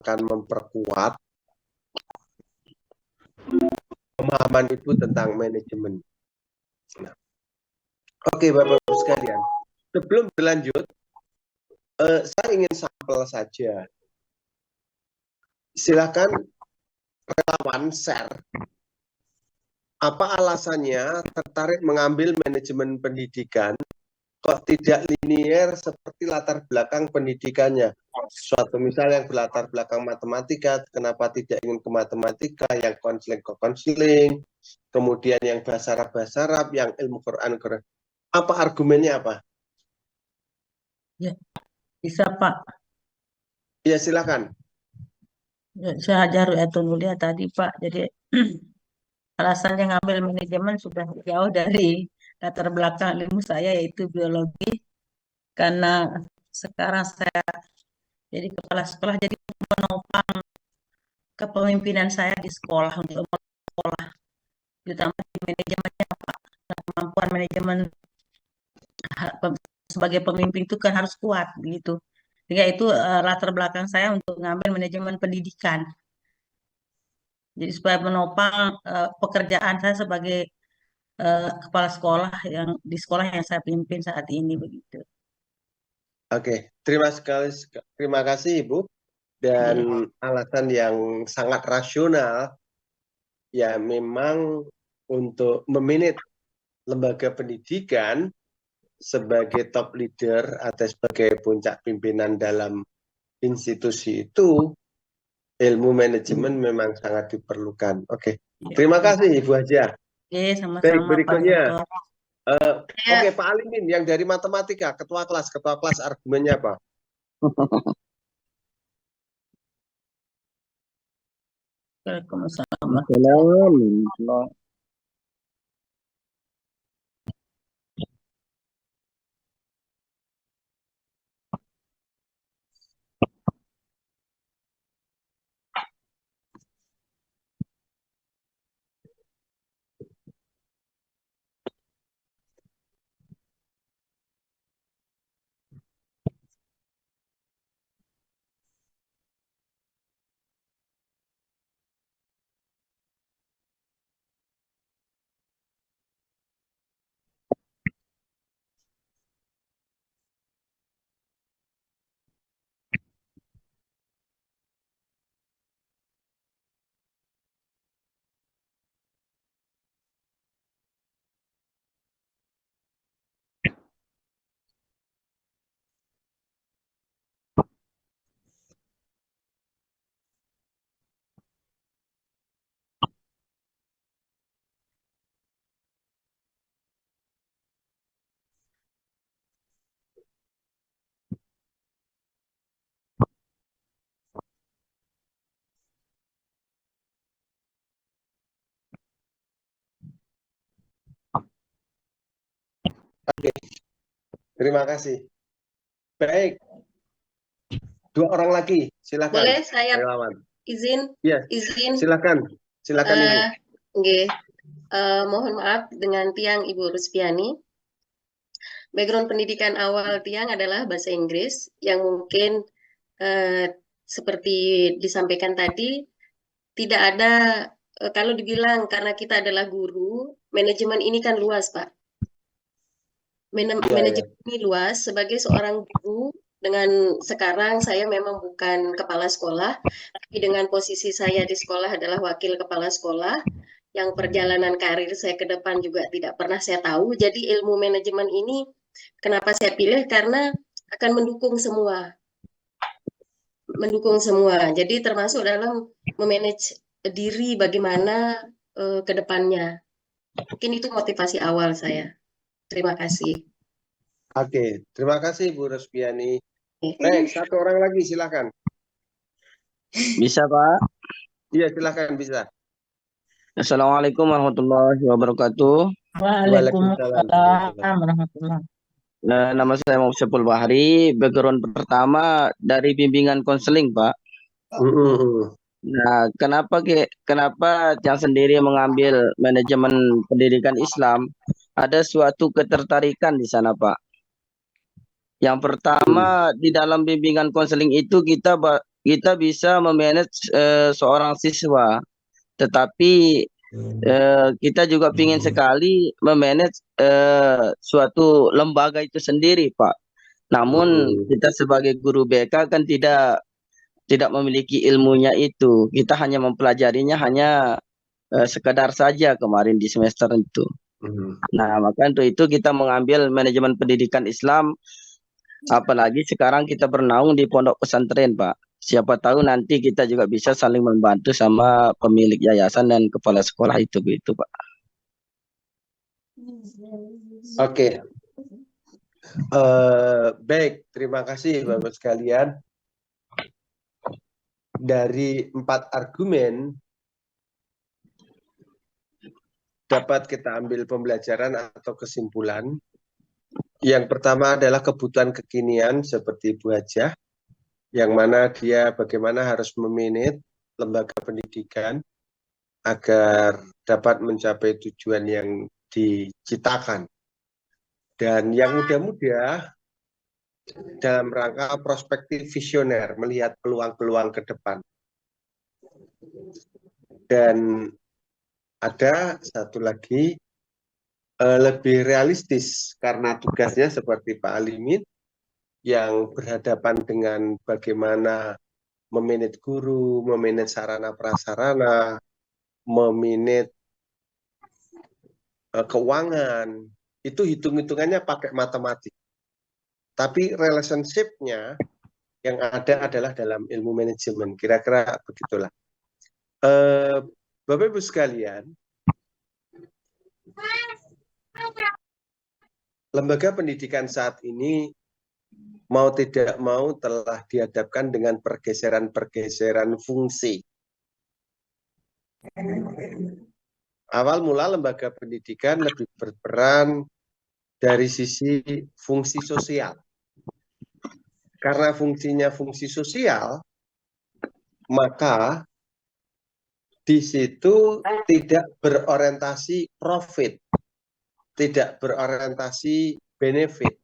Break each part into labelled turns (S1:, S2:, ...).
S1: akan memperkuat pemahaman Ibu tentang manajemen. Nah, oke, Bapak-Ibu sekalian, sebelum berlanjut, saya ingin sampel saja. Silakan relawan share. Apa alasannya tertarik mengambil manajemen pendidikan kok tidak linier seperti latar belakang pendidikannya? Suatu misal yang berlatar belakang matematika, kenapa tidak ingin ke matematika, yang konseling ke konseling, kemudian yang bahasa Arab, yang ilmu Quran. Apa argumennya apa?
S2: Ya, bisa Pak.
S1: Ya, silakan.
S2: Ya, saya Jarul Mulia tadi Pak. Jadi alasannya ngambil manajemen sudah jauh dari latar belakang ilmu saya yaitu biologi. Karena sekarang saya jadi kepala sekolah, jadi menopang kepemimpinan saya di sekolah untuk sekolah, terutama di manajemennya Pak. Nah, kemampuan manajemen sebagai pemimpin itu kan harus kuat begitu. Sehingga itu latar belakang saya untuk mengambil manajemen pendidikan. Jadi supaya menopang pekerjaan saya sebagai kepala sekolah yang di sekolah yang saya pimpin saat ini begitu.
S1: Oke, terima kasih Ibu. Dan
S2: Iya.
S1: alasan yang sangat rasional, ya memang untuk memanage lembaga pendidikan sebagai top leader atau sebagai puncak pimpinan dalam institusi itu, ilmu manajemen memang sangat diperlukan. Oke,
S2: Iya,
S1: terima
S2: iya.
S1: kasih Ibu Haja.
S2: Oke,
S1: Baik,
S2: sama-sama Pak
S1: berikutnya.
S2: Dokter.
S1: Oke, Pak Alimin yang dari matematika, ketua kelas argumennya apa?
S2: Waalaikumsalam.
S3: Assalamualaikum.
S1: Oke, terima kasih. Baik, dua orang lagi, silakan.
S4: Boleh saya
S1: Relawan.
S4: izin?
S1: Ya,
S4: Izin.
S1: silakan Ibu.
S4: Mohon maaf dengan Tiang Ibu Ruspiani. Background pendidikan awal Tiang adalah bahasa Inggris yang mungkin seperti disampaikan tadi tidak ada kalau dibilang karena kita adalah guru, manajemen ini kan luas, Pak. Manajemen ini luas. Sebagai seorang guru, dengan sekarang saya memang bukan kepala sekolah, tapi dengan posisi saya di sekolah adalah wakil kepala sekolah, yang perjalanan karir saya ke depan juga tidak pernah saya tahu. Jadi ilmu manajemen ini kenapa saya pilih? Karena akan mendukung semua. Jadi termasuk dalam memanage diri bagaimana ke depannya. Mungkin itu motivasi awal saya. Terima kasih.
S1: Oke, terima kasih Bu Ruspiani. Baik, satu orang lagi silakan.
S3: Bisa Pak?
S1: Iya, silakan bisa.
S3: Assalamualaikum warahmatullahi wabarakatuh.
S2: Waalaikumsalam warahmatullahi.
S3: Nama saya Muhammad Syaful Bahri. Background pertama dari bimbingan konseling Pak. Nah, kenapa yang sendiri mengambil manajemen pendidikan Islam? Ada suatu ketertarikan di sana Pak. Yang pertama, di dalam bimbingan konseling itu kita kita bisa memanage seorang siswa, tetapi kita juga ingin sekali memanage suatu lembaga itu sendiri, Pak. Namun kita sebagai guru BK kan tidak memiliki ilmunya itu. Kita hanya mempelajarinya hanya sekedar saja kemarin di semester itu. Nah, maka untuk itu kita mengambil manajemen pendidikan Islam, apalagi sekarang kita bernaung di pondok pesantren, Pak. Siapa tahu nanti kita juga bisa saling membantu sama pemilik yayasan dan kepala sekolah itu, begitu, Pak.
S1: Oke. Baik, terima kasih Bapak sekalian. Dari 4 argumen dapat kita ambil pembelajaran atau kesimpulan. Yang pertama adalah kebutuhan kekinian seperti Bu Hajah, yang mana dia bagaimana harus memanage lembaga pendidikan agar dapat mencapai tujuan yang diciptakan. Dan yang muda-muda dalam rangka perspektif visioner, melihat peluang-peluang ke depan. Dan ada satu lagi, lebih realistis karena tugasnya seperti Pak Alimin yang berhadapan dengan bagaimana memanage guru, memanage sarana prasarana, memanage keuangan, itu hitung-hitungannya pakai matematik. Tapi relationship-nya yang ada adalah dalam ilmu manajemen. Kira-kira begitulah. Bapak Ibu sekalian, lembaga pendidikan saat ini mau tidak mau telah dihadapkan dengan pergeseran-pergeseran fungsi. Awal mula lembaga pendidikan lebih berperan dari sisi fungsi sosial. Karena fungsinya fungsi sosial, maka di situ tidak berorientasi profit, tidak berorientasi benefit,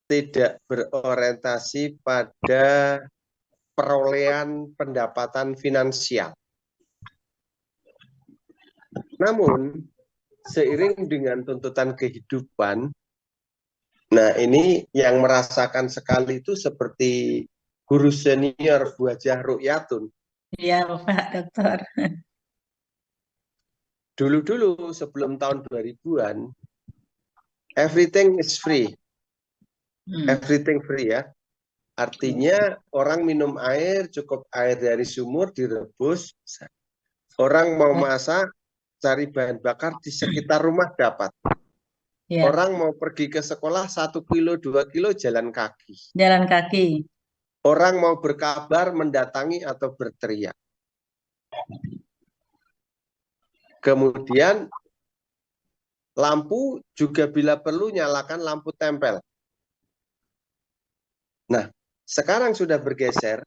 S1: tidak berorientasi pada perolehan pendapatan finansial. Namun, seiring dengan tuntutan kehidupan, nah ini yang merasakan sekali itu seperti guru senior Bu Hajah Rukyatun.
S2: Iya, Pak Dokter.
S1: Dulu-dulu sebelum tahun 2000-an, everything is free. Everything free ya. Artinya orang minum air, cukup air dari sumur direbus. Orang mau masak, cari bahan bakar di sekitar rumah dapat.
S2: Ya,
S1: Orang mau pergi ke sekolah 1 kilo, 2 kilo jalan kaki.
S2: jalan kaki.
S1: Orang mau berkabar, mendatangi atau berteriak. Kemudian lampu juga bila perlu nyalakan lampu tempel. Nah, sekarang sudah bergeser,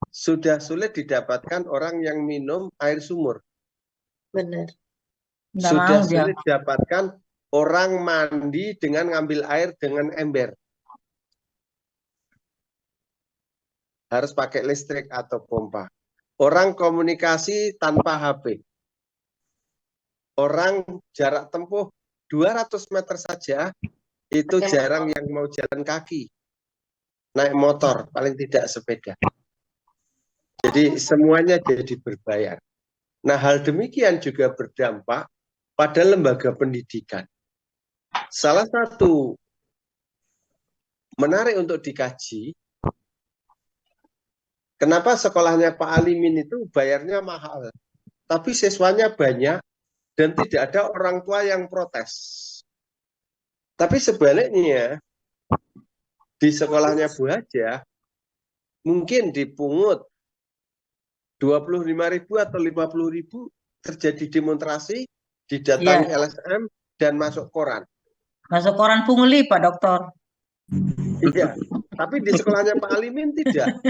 S1: sudah sulit didapatkan orang yang minum air sumur.
S4: Benar.
S2: Nggak
S1: Sudah
S2: mau dia.
S1: sulit didapatkan orang mandi dengan ngambil air dengan ember. Harus pakai listrik atau pompa. Orang komunikasi tanpa HP. Orang jarak tempuh 200 meter saja, itu jarang yang mau jalan kaki. Naik motor, paling tidak sepeda. Jadi semuanya jadi berbayar. Nah, hal demikian juga berdampak pada lembaga pendidikan. Salah satu menarik untuk dikaji, kenapa sekolahnya Pak Alimin itu bayarnya mahal, tapi siswanya banyak dan tidak ada orang tua yang protes. Tapi sebaliknya, di sekolahnya Bu Hajah, mungkin dipungut 25.000 atau 50.000, terjadi demonstrasi, didatangi LSM, dan masuk koran.
S2: Masuk koran pungli, Pak Dokter.
S1: Iya, tapi di sekolahnya Pak Alimin tidak.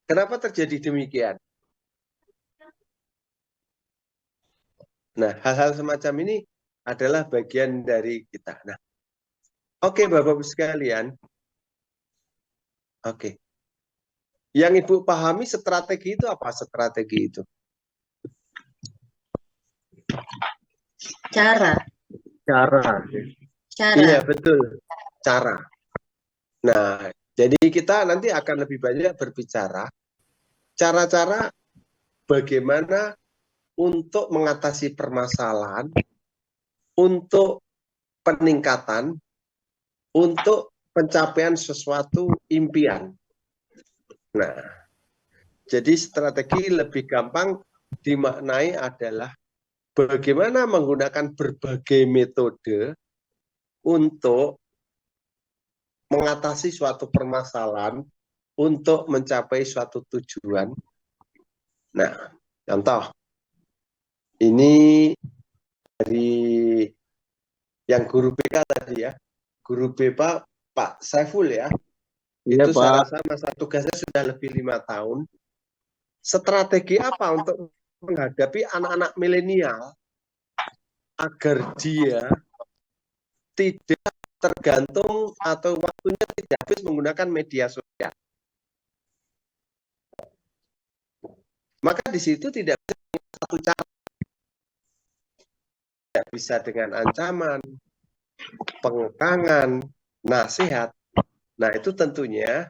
S1: Kenapa terjadi demikian? Nah, hal-hal semacam ini adalah bagian dari kita. Nah, oke Bapak-Ibu sekalian, Oke. Yang Ibu pahami strategi itu apa? Strategi itu?
S4: Cara.
S1: Iya, betul. Cara. Nah, jadi kita nanti akan lebih banyak berbicara cara-cara bagaimana untuk mengatasi permasalahan, untuk peningkatan, untuk pencapaian sesuatu impian. Nah, jadi strategi lebih gampang dimaknai adalah bagaimana menggunakan berbagai metode untuk mengatasi suatu permasalahan, untuk mencapai suatu tujuan. Nah, contoh, ini dari yang guru BK tadi ya, guru BK Pak Saiful ya,
S3: Iya,
S1: itu saya
S3: Pak.
S1: rasa masa tugasnya sudah lebih 5 tahun. Strategi apa untuk menghadapi anak-anak milenial agar dia tidak tergantung atau waktunya tidak habis menggunakan media sosial. Maka di situ tidak bisa satu cara. Tidak bisa dengan ancaman, pengekangan, nasihat. Nah, itu tentunya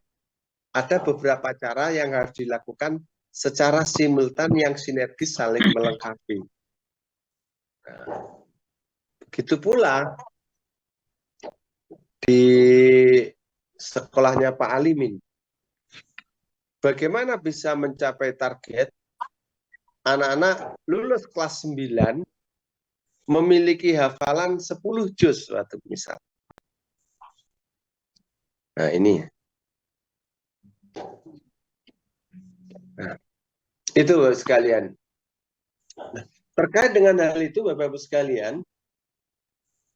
S1: ada beberapa cara yang harus dilakukan secara simultan yang sinergis saling melengkapi. Nah, begitu pula di sekolahnya Pak Alimin. Bagaimana bisa mencapai target anak-anak lulus kelas 9 memiliki hafalan 10 juz waktu misal. Nah, ini. Nah, itu sekalian. Nah, terkait dengan hal itu Bapak-Ibu sekalian,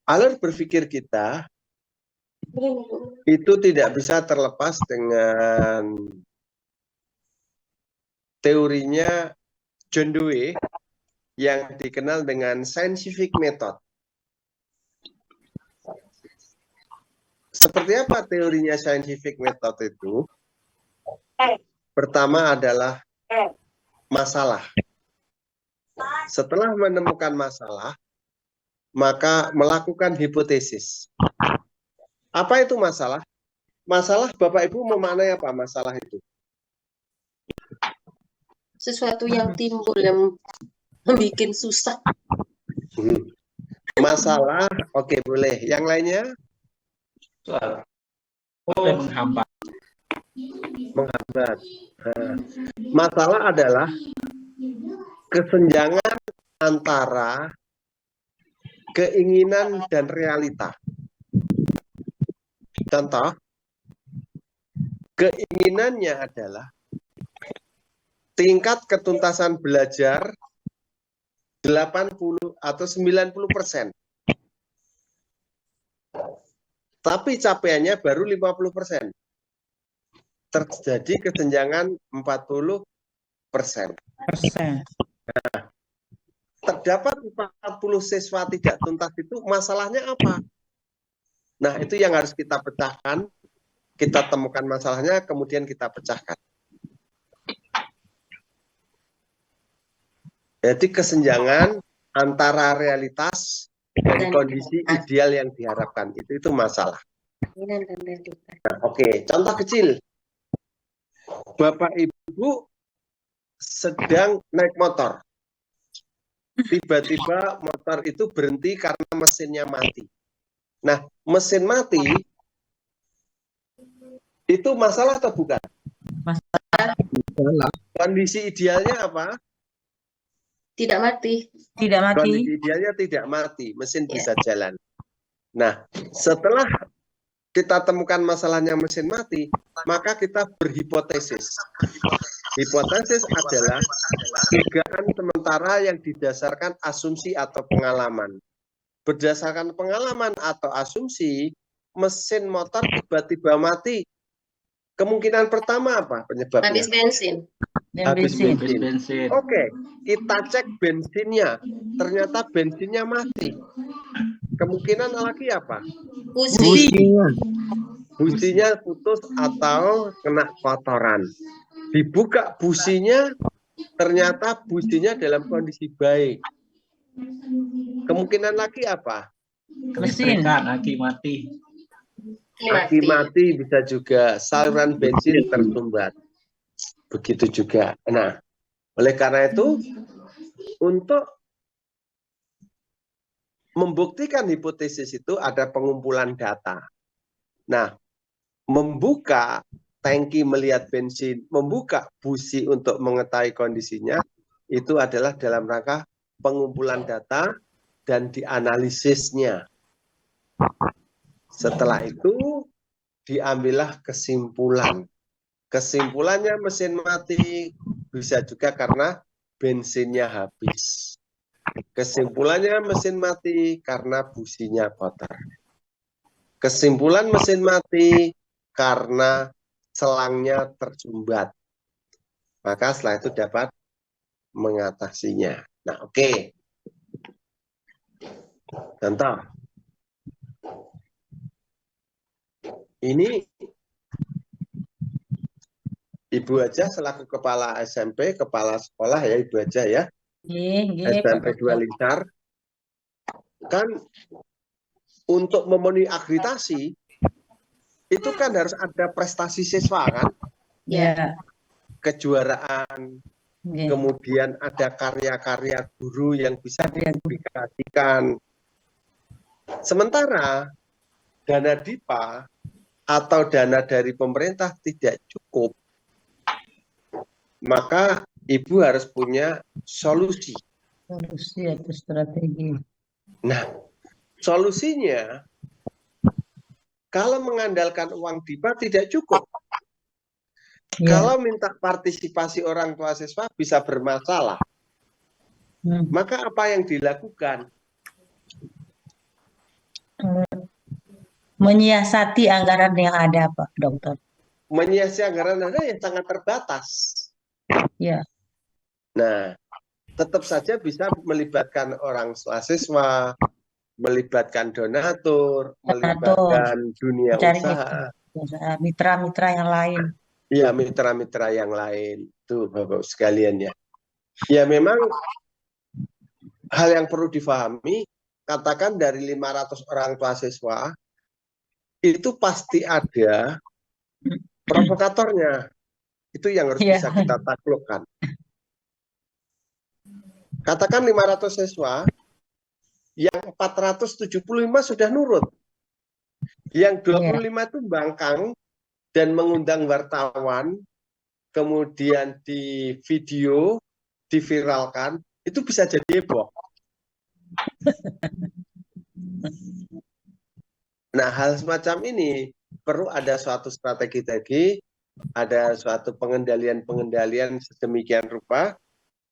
S1: alur berpikir kita itu tidak bisa terlepas dengan teorinya John Dewey yang dikenal dengan scientific method. Seperti apa teorinya scientific method itu? Pertama adalah masalah. Setelah menemukan masalah, maka melakukan hipotesis. Apa itu masalah? Masalah Bapak Ibu memaknai apa masalah itu?
S4: Sesuatu yang timbul yang membuat susah.
S1: Masalah, oke boleh. Yang lainnya?
S5: Menghambat.
S1: Menghambat. Nah, masalah adalah kesenjangan antara keinginan dan realita. Contoh, keinginannya adalah tingkat ketuntasan belajar 80 atau 90%. Tapi capaiannya baru 50%. Terjadi kesenjangan 40%. Nah, terdapat 40 siswa tidak tuntas itu masalahnya apa? Nah, itu yang harus kita pecahkan. Kita temukan masalahnya, kemudian kita pecahkan. Jadi kesenjangan antara realitas dan kondisi ideal yang diharapkan. Itu masalah. Nah, oke, contoh kecil. Bapak Ibu sedang naik motor. Tiba-tiba motor itu berhenti karena mesinnya mati. Nah, mesin mati itu masalah atau bukan?
S2: Masalah.
S1: Kondisi idealnya apa?
S4: Tidak mati.
S2: Tidak mati.
S1: Kondisi idealnya tidak mati, mesin bisa jalan. Nah, setelah kita temukan masalahnya mesin mati, maka kita berhipotesis. Hipotesis adalah dugaan sementara yang didasarkan asumsi atau pengalaman. Berdasarkan pengalaman atau asumsi, mesin motor tiba-tiba mati. Kemungkinan pertama apa penyebabnya?
S4: Habis bensin.
S1: Habis bensin.
S5: Bensin.
S1: Oke, kita cek bensinnya. Ternyata bensinnya mati. Kemungkinan lagi apa?
S4: Pusing.
S1: businya putus atau kena kotoran. Dibuka businya, ternyata businya dalam kondisi baik. Kemungkinan lagi apa?
S2: Mesin.
S5: Kelistrikan, aki mati.
S1: Aki mati bisa juga, saluran bensin tersumbat. Begitu juga. Nah, oleh karena itu, untuk membuktikan hipotesis itu ada pengumpulan data. Nah, membuka tangki melihat bensin, membuka busi untuk mengetahui kondisinya, itu adalah dalam rangka pengumpulan data dan dianalisisnya. Setelah itu, diambillah kesimpulan. Kesimpulannya mesin mati bisa juga karena bensinnya habis. Kesimpulannya mesin mati karena businya kotor. Kesimpulan mesin mati karena selangnya tersumbat. Maka setelah itu dapat mengatasinya. Nah, oke. Contoh. Ini Ibu aja selaku kepala SMP, kepala sekolah ya Ibu aja ya. SMP 2 Lingkar. Kan untuk memenuhi akreditasi itu kan harus ada prestasi siswa kan?
S2: Ya.
S1: Kejuaraan, kemudian ada karya-karya guru yang bisa dipublikasikan. Sementara dana DIPA atau dana dari pemerintah tidak cukup, maka Ibu harus punya solusi.
S2: Solusi atau strategi.
S1: Nah, solusinya kalau mengandalkan uang DIPA tidak cukup. Kalau minta partisipasi orang tua siswa bisa bermasalah. Maka apa yang dilakukan?
S2: Menyiasati anggaran yang ada, Pak Dokter.
S1: Menyiasati anggaran ada yang sangat terbatas.
S2: Ya.
S1: Nah, tetap saja bisa melibatkan orang tua siswa, melibatkan donatur, melibatkan dunia usaha.
S2: Mitra-mitra yang lain.
S1: Iya, mitra-mitra yang lain. Tuh, Bapak sekalian ya. Ya memang hal yang perlu difahami, katakan dari 500 orang tua siswa, itu pasti ada provokatornya. Itu yang harus bisa kita taklukkan. Katakan 500 siswa, yang 475 sudah nurut. Yang 25 itu bangkang dan mengundang wartawan, kemudian di video, diviralkan, itu bisa jadi heboh. Nah, hal semacam ini perlu ada suatu strategi, ada suatu pengendalian sedemikian rupa,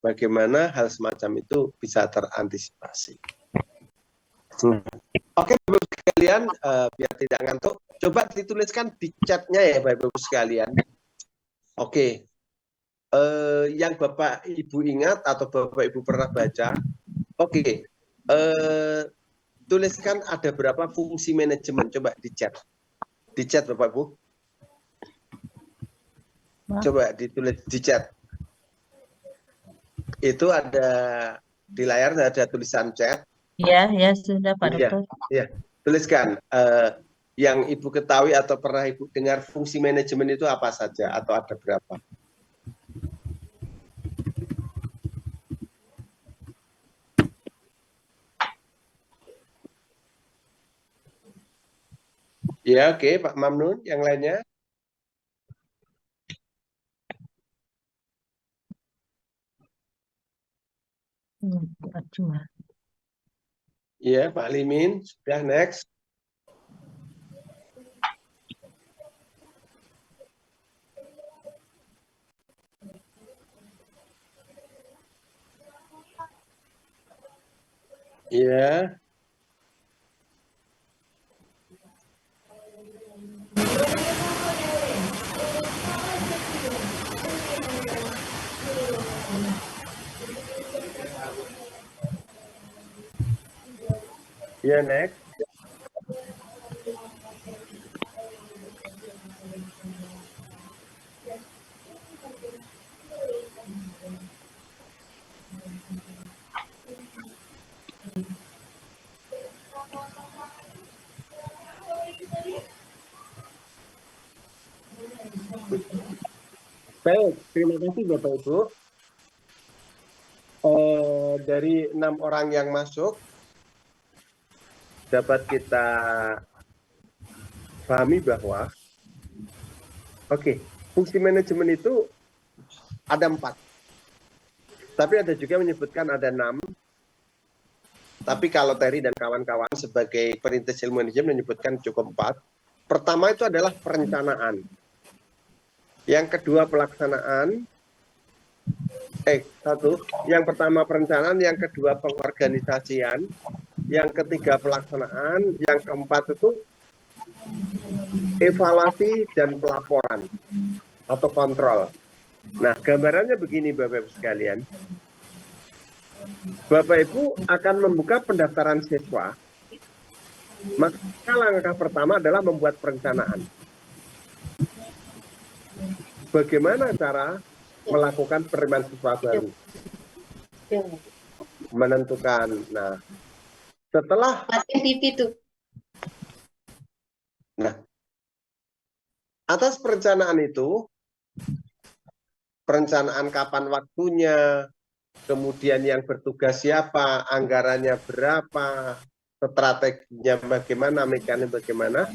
S1: bagaimana hal semacam itu bisa terantisipasi. Oke, Bapak sekalian, biar tidak ngantuk, coba dituliskan di chatnya ya, Bapak sekalian. Oke, yang Bapak Ibu ingat atau Bapak Ibu pernah baca, oke, tuliskan ada berapa fungsi manajemen, coba di chat Bapak Ibu. Coba ditulis di chat. Itu ada di layar ada tulisan chat.
S2: Ya sudah Pak Dokter.
S1: Ya, tuliskan yang Ibu ketahui atau pernah Ibu dengar fungsi manajemen itu apa saja atau ada berapa? Ya, oke, Pak Mamnun, yang lainnya?
S2: Cuma.
S1: Iya, Pak Limin, sudah next. Iya. Iya, next. Baik, terima kasih Bapak Ibu. Dari 6 orang yang masuk, dapat kita pahami bahwa, fungsi manajemen itu ada 4. Tapi ada juga menyebutkan ada 6. Tapi kalau Terry dan kawan-kawan sebagai perintis ilmu manajemen menyebutkan cukup 4. Pertama itu adalah perencanaan. Yang kedua pelaksanaan. Yang pertama perencanaan, yang kedua pengorganisasian, yang ketiga pelaksanaan, yang keempat itu evaluasi dan pelaporan atau kontrol. Nah, gambarannya begini Bapak Ibu sekalian. Bapak Ibu akan membuka pendaftaran siswa. Maka langkah pertama adalah membuat perencanaan. Bagaimana cara melakukan penerimaan siswa baru? Menentukan. Nah, setelah
S4: TV tuh.
S1: Nah, atas perencanaan itu, perencanaan kapan waktunya, kemudian yang bertugas siapa, anggarannya berapa, strateginya bagaimana, mekanisme bagaimana.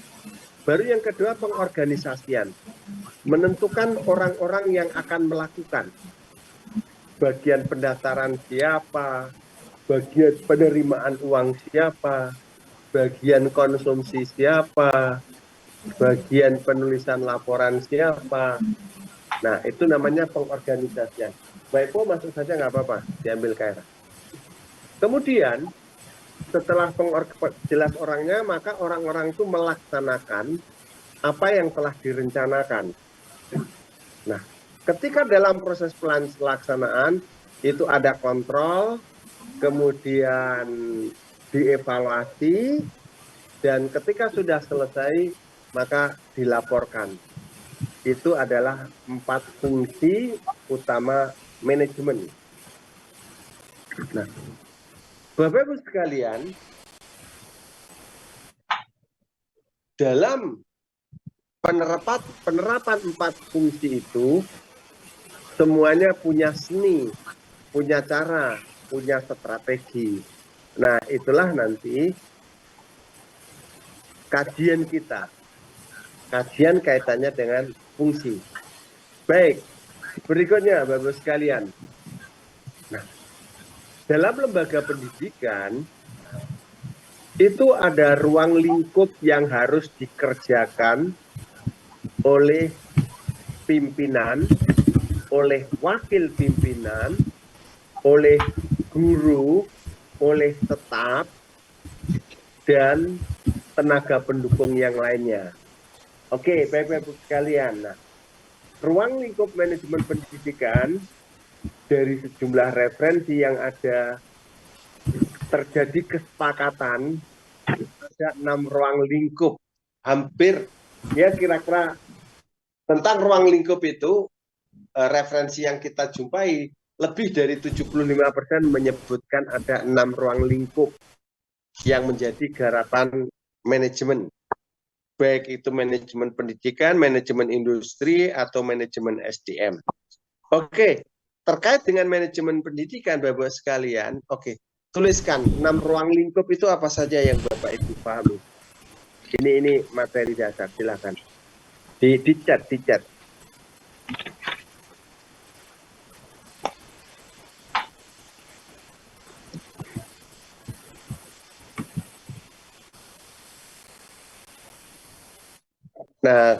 S1: Baru yang kedua pengorganisasian. Menentukan orang-orang yang akan melakukan. Bagian pendaftaran siapa, bagian penerimaan uang siapa, bagian konsumsi siapa, bagian penulisan laporan siapa. Nah, itu namanya pengorganisasian. Baik, masuk saja nggak apa-apa, diambil Kaira. Kemudian, setelah jelas orangnya, maka orang-orang itu melaksanakan apa yang telah direncanakan. Nah, ketika dalam proses pelaksanaan, itu ada kontrol, kemudian dievaluasi, dan ketika sudah selesai, maka dilaporkan. Itu adalah 4 fungsi utama manajemen. Nah, Bapak Ibu sekalian, dalam penerapan 4 fungsi itu, semuanya punya seni, punya cara, punya strategi. Nah, itulah nanti kajian kita. Kajian kaitannya dengan fungsi. Baik, berikutnya Bapak sekalian. Nah, dalam lembaga pendidikan itu ada ruang lingkup yang harus dikerjakan oleh pimpinan, oleh wakil pimpinan, oleh guru, oleh staf, dan tenaga pendukung yang lainnya. Oke, Bapak-Ibu sekalian. Nah, ruang lingkup manajemen pendidikan dari sejumlah referensi yang ada, terjadi kesepakatan ada 6 ruang lingkup. Hampir, ya kira-kira tentang ruang lingkup itu, referensi yang kita jumpai, lebih dari 75% menyebutkan ada 6 ruang lingkup yang menjadi garapan manajemen. Baik itu manajemen pendidikan, manajemen industri, atau manajemen SDM. Oke, terkait dengan manajemen pendidikan, Bapak sekalian, tuliskan 6 ruang lingkup itu apa saja yang Bapak Ibu pahami. Ini materi dasar, silakan. Di chat. Nah,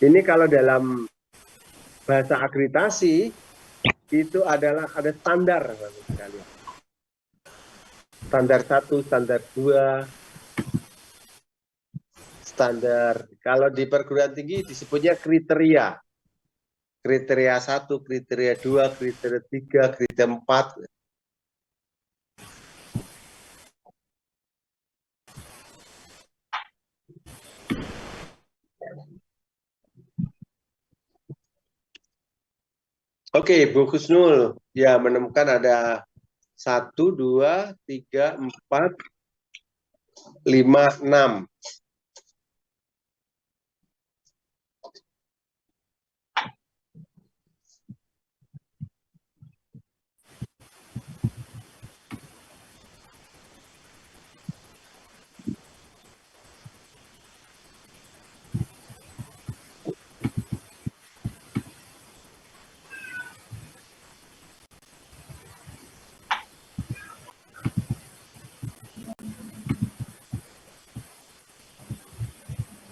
S1: ini kalau dalam bahasa akreditasi itu adalah ada standar, Bapak sekalian. Standar 1, standar 2, standar. Kalau di perguruan tinggi disebutnya kriteria. Kriteria 1, kriteria 2, kriteria 3, kriteria 4. Oke, Bu Husnul ya menemukan ada 1, 2, 3, 4, 5, 6.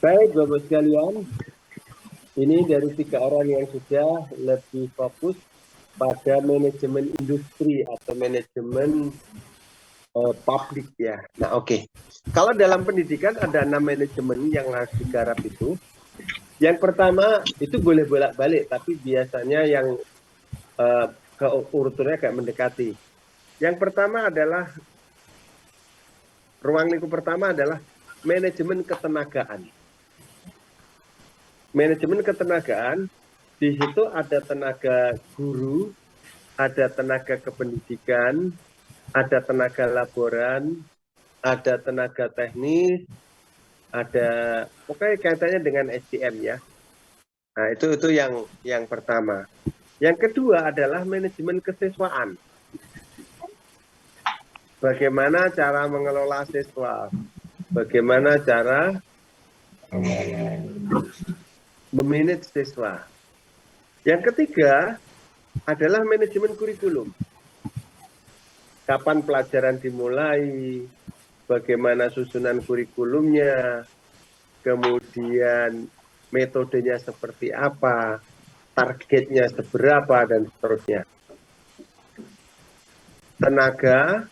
S1: Baik, Bapak sekalian, ini dari 3 orang yang sudah lebih fokus pada manajemen industri atau manajemen publik ya. Nah, oke. Kalau dalam pendidikan ada 6 manajemen yang harus digarap itu. Yang pertama itu boleh bolak-balik, tapi biasanya yang urutannya kayak mendekati. Yang pertama adalah ruang lingkup pertama adalah manajemen ketenagaan. Manajemen ketenagaan, di situ ada tenaga guru, ada tenaga kependidikan, ada tenaga laboran, ada tenaga teknis, ada pokoknya kaitannya dengan SDM ya. Nah, itu yang pertama. Yang kedua adalah manajemen kesiswaan. Bagaimana cara mengelola siswa? Bagaimana cara memanage siswa? Yang ketiga adalah manajemen kurikulum. Kapan pelajaran dimulai, bagaimana susunan kurikulumnya, kemudian metodenya seperti apa, targetnya seberapa, dan seterusnya. Tenaga,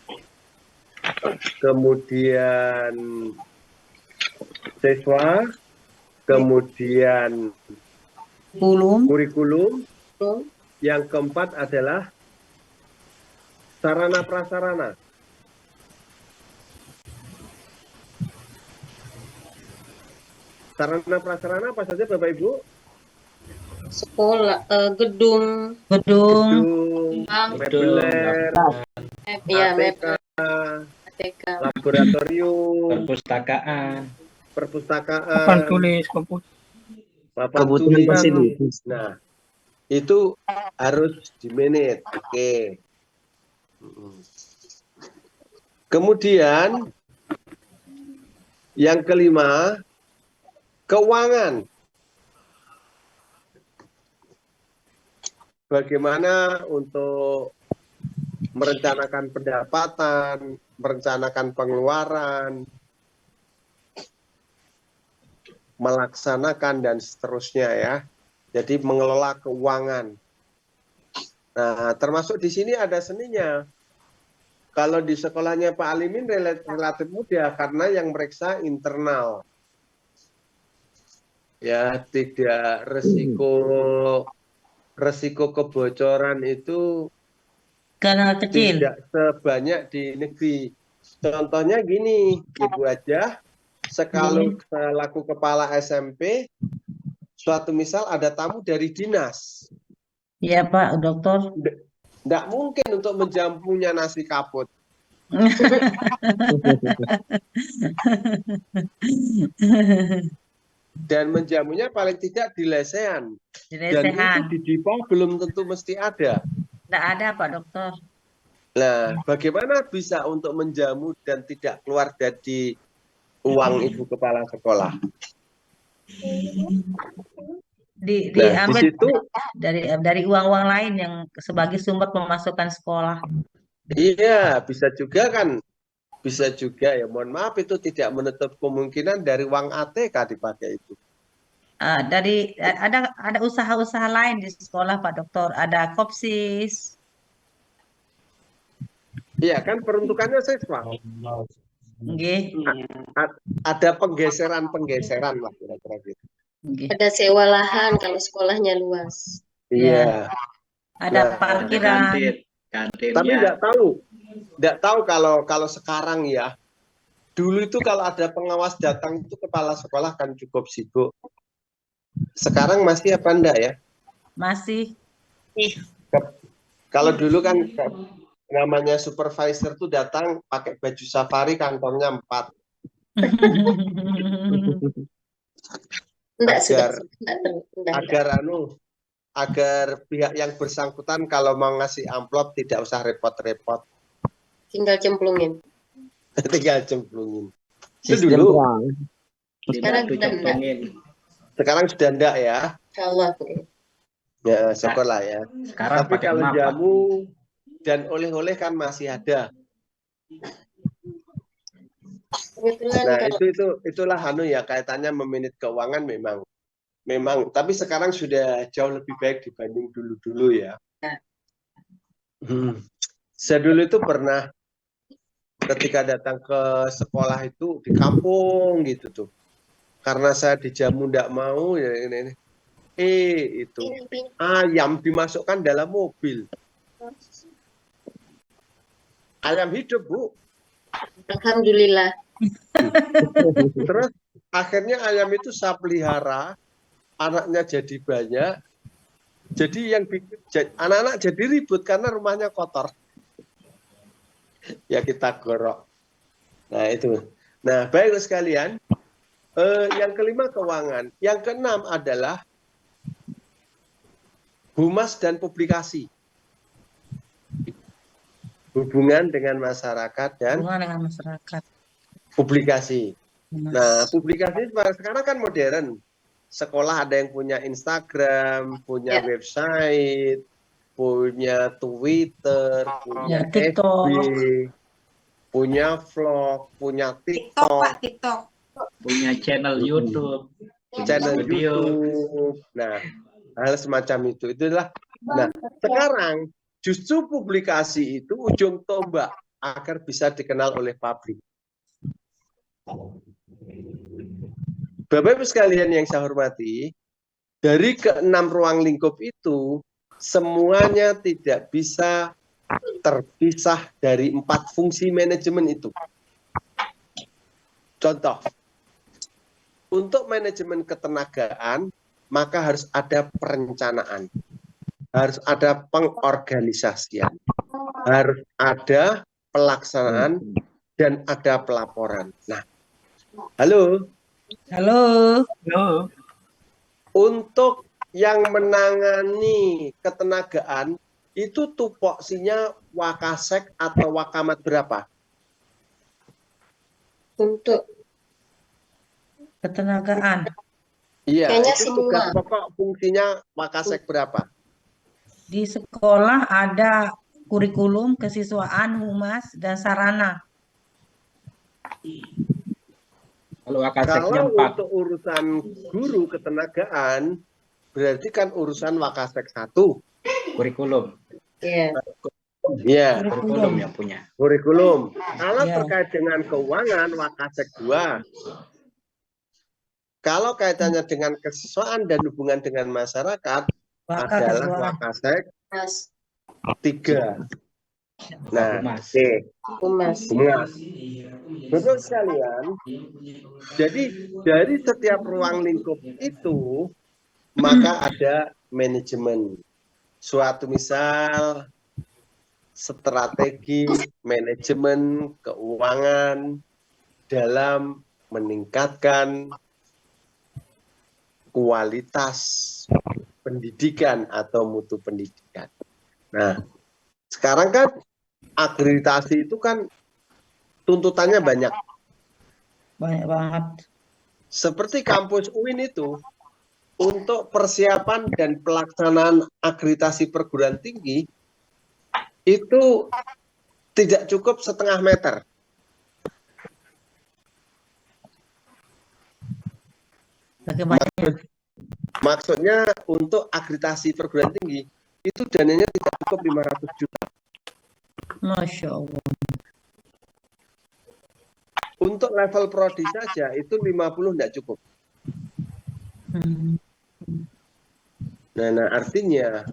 S1: kemudian siswa, kemudian kurikulum, yang keempat adalah sarana prasarana. Sarana prasarana apa saja Bapak Ibu?
S4: Sekolah, gedung,
S1: mebeler,
S4: ATK,
S1: laboratorium, perpustakaan, papan
S3: Kebutuhan
S1: tulis.
S3: fasilitas.
S1: Nah, itu harus di-manage. Oke. Kemudian yang kelima, keuangan. Bagaimana untuk merencanakan pendapatan, merencanakan pengeluaran, melaksanakan dan seterusnya ya. Jadi mengelola keuangan. Nah, termasuk di sini ada seninya. Kalau di sekolahnya Pak Alimin relatif mudah karena yang meriksa internal. Ya, tidak resiko kebocoran itu
S2: Karena kecil.
S1: tidak sebanyak di negeri. Contohnya gini, Ibu aja selaku kepala SMP, suatu misal ada tamu dari dinas.
S2: Iya Pak, dokter.
S1: Tidak mungkin untuk menjamunya nasi kaput. Dan menjamunya paling tidak di lesehan. Dan itu di DIPA belum tentu mesti ada.
S2: Tidak ada Pak dokter.
S1: Nah, bagaimana bisa untuk menjamu dan tidak keluar dari uang Ibu Kepala Sekolah?
S2: Diambil dari uang-uang lain yang sebagai sumber pemasukan sekolah.
S1: Iya, bisa juga kan. Bisa juga ya, mohon maaf itu tidak menutup kemungkinan dari uang ATK dipakai itu.
S2: Ada usaha-usaha lain di sekolah Pak Dokter, ada kopsis.
S1: Iya kan peruntukannya siswa. Ada penggeseran lah kira-kira gitu.
S4: Ada sewa lahan kalau sekolahnya luas.
S1: Iya.
S2: Ada parkiran.
S1: Tapi nggak tahu kalau sekarang ya. Dulu itu kalau ada pengawas datang itu kepala sekolah kan cukup sibuk. Sekarang masih apa enggak ya?
S2: Masih.
S1: Kalau dulu kan namanya supervisor tuh datang pakai baju safari, kantongnya 4. Agar pihak yang bersangkutan kalau mau ngasih amplop tidak usah repot-repot.
S4: Tinggal cemplungin.
S1: Itu dulu.
S4: Sekarang
S1: sudah enggak ya?
S4: Insyaallah.
S1: Ya, syukurlah ya.
S5: Sekarang
S1: tapi kalau jamu dan oleh-oleh kan masih ada.
S4: Kebetulan
S1: Nah,
S4: kalau
S1: itulah ya kaitannya memanage keuangan memang tapi sekarang sudah jauh lebih baik dibanding dulu-dulu ya. Saya dulu itu pernah ketika datang ke sekolah itu di kampung gitu tuh. Karena saya dijamu nggak mau ya ini. Itu
S4: ini,
S1: ayam dimasukkan dalam mobil. Ayam hidup, Bu.
S4: alhamdulillah.
S1: Terus akhirnya ayam itu saya pelihara, anaknya jadi banyak. Jadi anak-anak jadi ribut karena rumahnya kotor. Ya kita gorok. Nah itu. Nah baik sekalian. Yang kelima keuangan. Yang keenam adalah humas dan publikasi. Hubungan dengan masyarakat dan
S2: Hubungan dengan masyarakat.
S1: publikasi.
S2: Humas.
S1: Nah, publikasi sekarang kan modern. Sekolah ada yang punya Instagram, punya website, punya Twitter, punya
S2: TikTok.
S1: FB, punya vlog, punya
S5: TikTok,
S1: TikTok,
S5: Pak, TikTok.
S6: Punya channel YouTube,
S1: channel
S6: video.
S1: YouTube. Nah, hal semacam itu. Itulah. Nah, sekarang justru publikasi itu ujung tombak agar bisa dikenal oleh publik. Bapak Ibu sekalian yang saya hormati, dari keenam ruang lingkup itu, semuanya tidak bisa terpisah dari 4 fungsi manajemen itu. Contoh, untuk manajemen ketenagaan, maka harus ada perencanaan, harus ada pengorganisasian, harus ada pelaksanaan, dan ada pelaporan. Nah, halo.
S2: Halo.
S6: Halo.
S1: Untuk yang menangani ketenagaan, itu tupoksinya Wakasek atau Wakamat berapa?
S4: Untuk
S2: Ketenagaan.
S1: Iya,
S4: Kayaknya
S1: itu
S4: semua.
S1: tugas pokok fungsinya Wakasek berapa?
S2: Di sekolah ada kurikulum, kesiswaan, humas, dan sarana.
S6: Kalau Wakaseknya
S1: Kalau
S6: 4.
S1: untuk urusan guru ketenagaan, berarti kan urusan Wakasek 1.
S6: Kurikulum.
S4: Iya.
S1: Iya,
S6: Kurikulum yang punya.
S1: kurikulum. Kalau
S2: Ya.
S1: terkait dengan keuangan, Wakasek 2. Kalau kaitannya dengan kesiswaan dan hubungan dengan masyarakat, adalah
S2: Kesiswaan.
S1: Wakasek
S4: Mas
S1: 3. Nah,
S6: Humas.
S1: oke.
S4: Humas.
S1: Humas. Betul sekalian. Jadi dari setiap ruang lingkup itu, maka ada manajemen. Suatu misal strategi manajemen keuangan dalam meningkatkan kualitas pendidikan atau mutu pendidikan. Nah, sekarang kan akreditasi itu kan tuntutannya banyak.
S2: Banyak banget.
S1: Seperti kampus UIN itu, untuk persiapan dan pelaksanaan akreditasi perguruan tinggi, itu tidak cukup setengah meter.
S2: Bagaimana?
S1: Maksudnya untuk akreditasi perguruan tinggi, itu dananya tidak cukup 500 juta.
S2: Masya Allah.
S1: Untuk level prodi saja, itu 50 tidak cukup. Nah, artinya,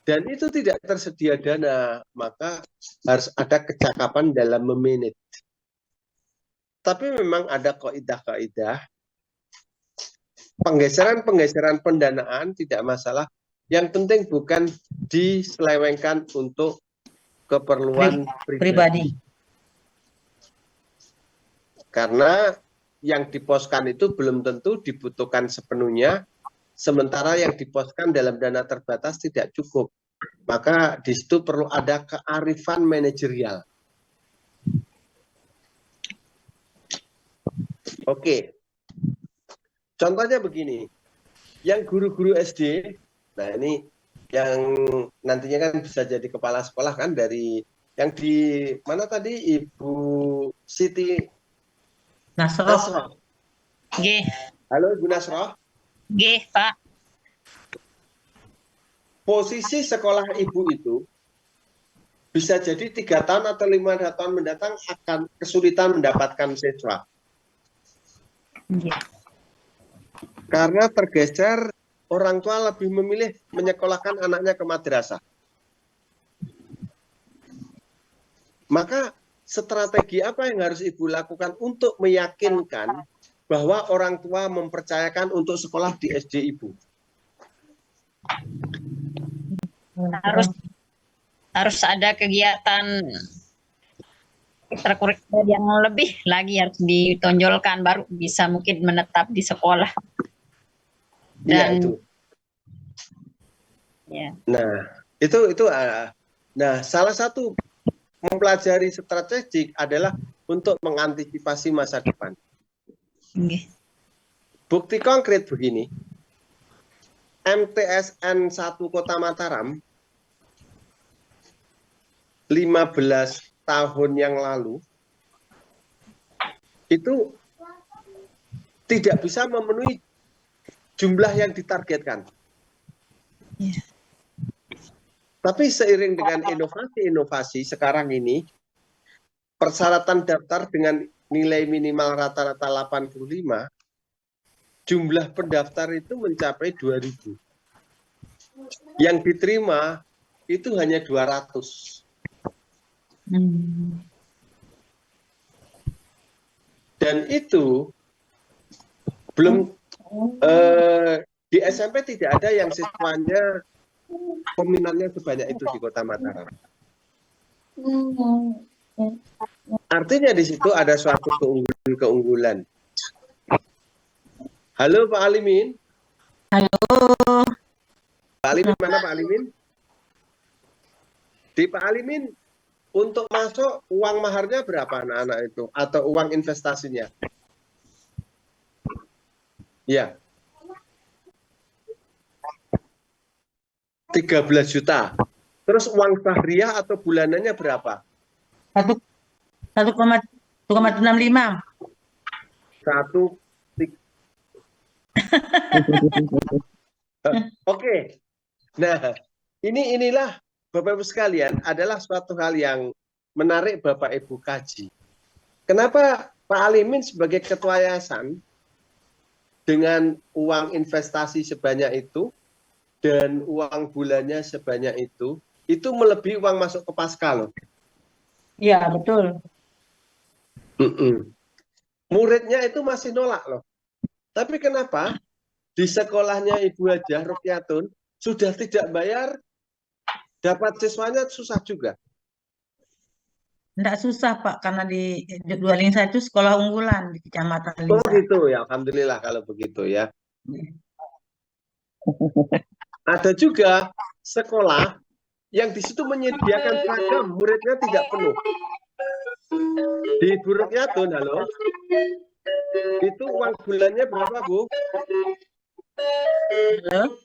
S1: dan itu tidak tersedia dana, maka harus ada kecakapan dalam memanage. Tapi memang ada kaidah-kaidah, penggeseran pendanaan tidak masalah. Yang penting bukan diselewengkan untuk keperluan pribadi. Karena yang diposkan itu belum tentu dibutuhkan sepenuhnya, sementara yang diposkan dalam dana terbatas tidak cukup. Maka di situ perlu ada kearifan manajerial. Oke. Contohnya begini, yang guru-guru SD, nah ini yang nantinya kan bisa jadi kepala sekolah kan dari yang di mana tadi Ibu Siti
S2: Nasroh.
S1: Nasroh.
S5: Nggih,
S1: Halo Ibu Nasroh.
S5: nggih, Pak.
S1: Posisi sekolah Ibu itu bisa jadi 3 tahun atau 5 tahun mendatang akan kesulitan mendapatkan siswa.
S5: Nggih.
S1: Karena tergeser, orang tua lebih memilih menyekolahkan anaknya ke madrasah. Maka strategi apa yang harus Ibu lakukan untuk meyakinkan bahwa orang tua mempercayakan untuk sekolah di SD Ibu?
S5: Harus ada kegiatan ekstrakurikuler yang lebih lagi harus ditonjolkan baru bisa mungkin menetap di sekolah.
S1: Iya
S5: Dan
S1: itu.
S5: ya,
S1: Nah, salah satu mempelajari strategik adalah untuk mengantisipasi masa depan.
S5: nggih.
S1: Bukti konkret begini. MTSN 1 Kota Mataram 15 tahun yang lalu itu tidak bisa memenuhi jumlah yang ditargetkan.
S5: Iya.
S1: Tapi seiring dengan inovasi-inovasi sekarang ini, persyaratan daftar dengan nilai minimal rata-rata 85, jumlah pendaftar itu mencapai 2.000. Yang diterima itu hanya 200. Dan itu belum di SMP tidak ada yang siswanya peminatnya sebanyak itu di Kota Mataram. Artinya di situ ada suatu keunggulan. Halo Pak Alimin.
S2: Halo.
S1: Pak Alimin mana Pak Alimin? Di Pak Alimin untuk masuk uang maharnya berapa anak-anak itu atau uang investasinya? Ya. 13 juta. Terus uang sahriah atau bulanannya berapa?
S2: 1,65.
S1: Oke. Nah, inilah Bapak Ibu sekalian adalah suatu hal yang menarik Bapak Ibu kaji. Kenapa Pak Alimin sebagai ketua yayasan dengan uang investasi sebanyak itu dan uang bulannya sebanyak itu melebihi uang masuk ke Pasca loh.
S2: Iya, betul.
S1: Muridnya itu masih nolak loh. Tapi kenapa di sekolahnya Ibu Hajah Rukyatun sudah tidak bayar, dapat siswanya susah juga?
S2: Enggak susah, Pak, karena di Dua-Lingsa itu sekolah unggulan di Kecamatan
S1: Oh
S2: Lingsa.
S1: gitu ya, alhamdulillah kalau begitu ya. Ada juga sekolah yang di situ menyediakan seragam, muridnya tidak penuh. Di Ibu Rukyatun, halo? Itu uang bulannya berapa, Bu?
S2: Halo?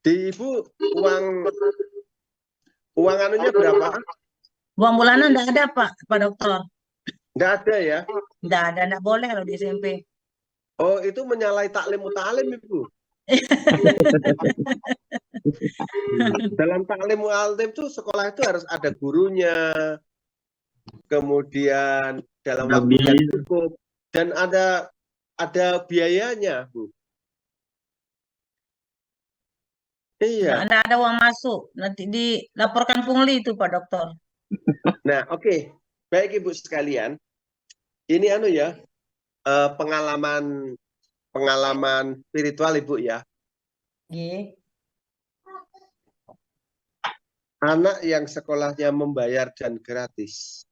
S1: Di Ibu uang anunya berapa?
S2: Uang bulanan enggak ada, Pak Dokter.
S1: Nggak ada ya?
S2: Enggak ada, enggak boleh kalau di SMP.
S1: Oh, itu menyalahi taklim muta'alim, Ibu. Dalam taklim muta'alim itu sekolah itu harus ada gurunya, kemudian dalam waktu yang cukup, dan ada biayanya, Bu. Iya.
S2: Enggak ada uang masuk. Nanti dilaporkan pungli itu, Pak Dokter.
S1: Nah, oke. Baik Ibu sekalian. Ini pengalaman spiritual Ibu ya.
S2: Nggih.
S1: Anak yang sekolahnya membayar dan gratis.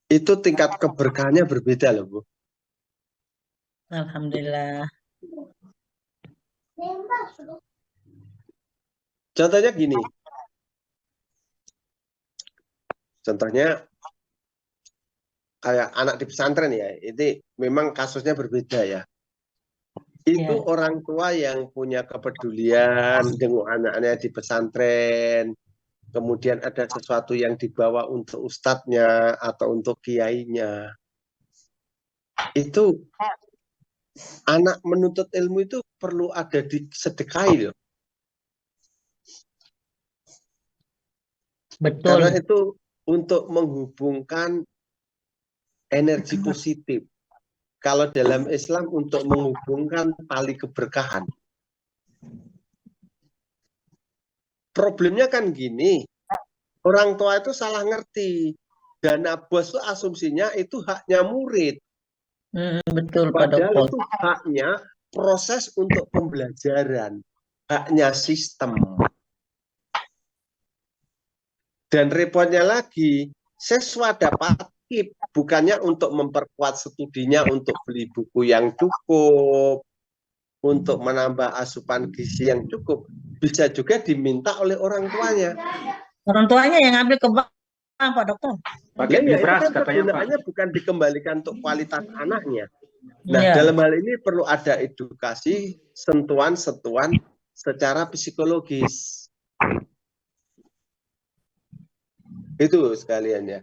S1: Itu tingkat keberkahannya berbeda loh, Bu.
S2: Alhamdulillah.
S1: Contohnya gini. Contohnya kayak anak di pesantren ya. Ini memang kasusnya berbeda ya. Itu
S2: Ya.
S1: orang tua yang punya kepedulian dengan anak-anaknya di pesantren. Kemudian ada sesuatu yang dibawa untuk ustadznya atau untuk kiainya. itu anak menuntut ilmu itu perlu ada di sedekahi loh. Karena
S2: Betul.
S1: itu untuk menghubungkan energi positif. Kalau dalam Islam untuk menghubungkan tali keberkahan. Problemnya kan gini, orang tua itu salah ngerti. Dana bos itu asumsinya itu haknya murid.
S2: Betul Pak
S1: Padahal
S2: Dokter.
S1: itu haknya proses untuk pembelajaran. Haknya sistem. Dan repotnya lagi, siswa dapat tip, bukannya untuk memperkuat studinya, untuk beli buku yang cukup, untuk menambah asupan gizi yang cukup. Bisa juga diminta oleh orang tuanya.
S2: Orang tuanya yang ngambil ke bank, Pak Dokter.
S6: Paket
S1: Ya, itu
S6: beras
S1: kan
S6: katanya Pak.
S1: kegunaannya bukan dikembalikan untuk kualitas anaknya. Nah,
S2: Iya.
S1: dalam hal ini perlu ada edukasi, sentuhan-sentuhan secara psikologis. Itu sekalian ya.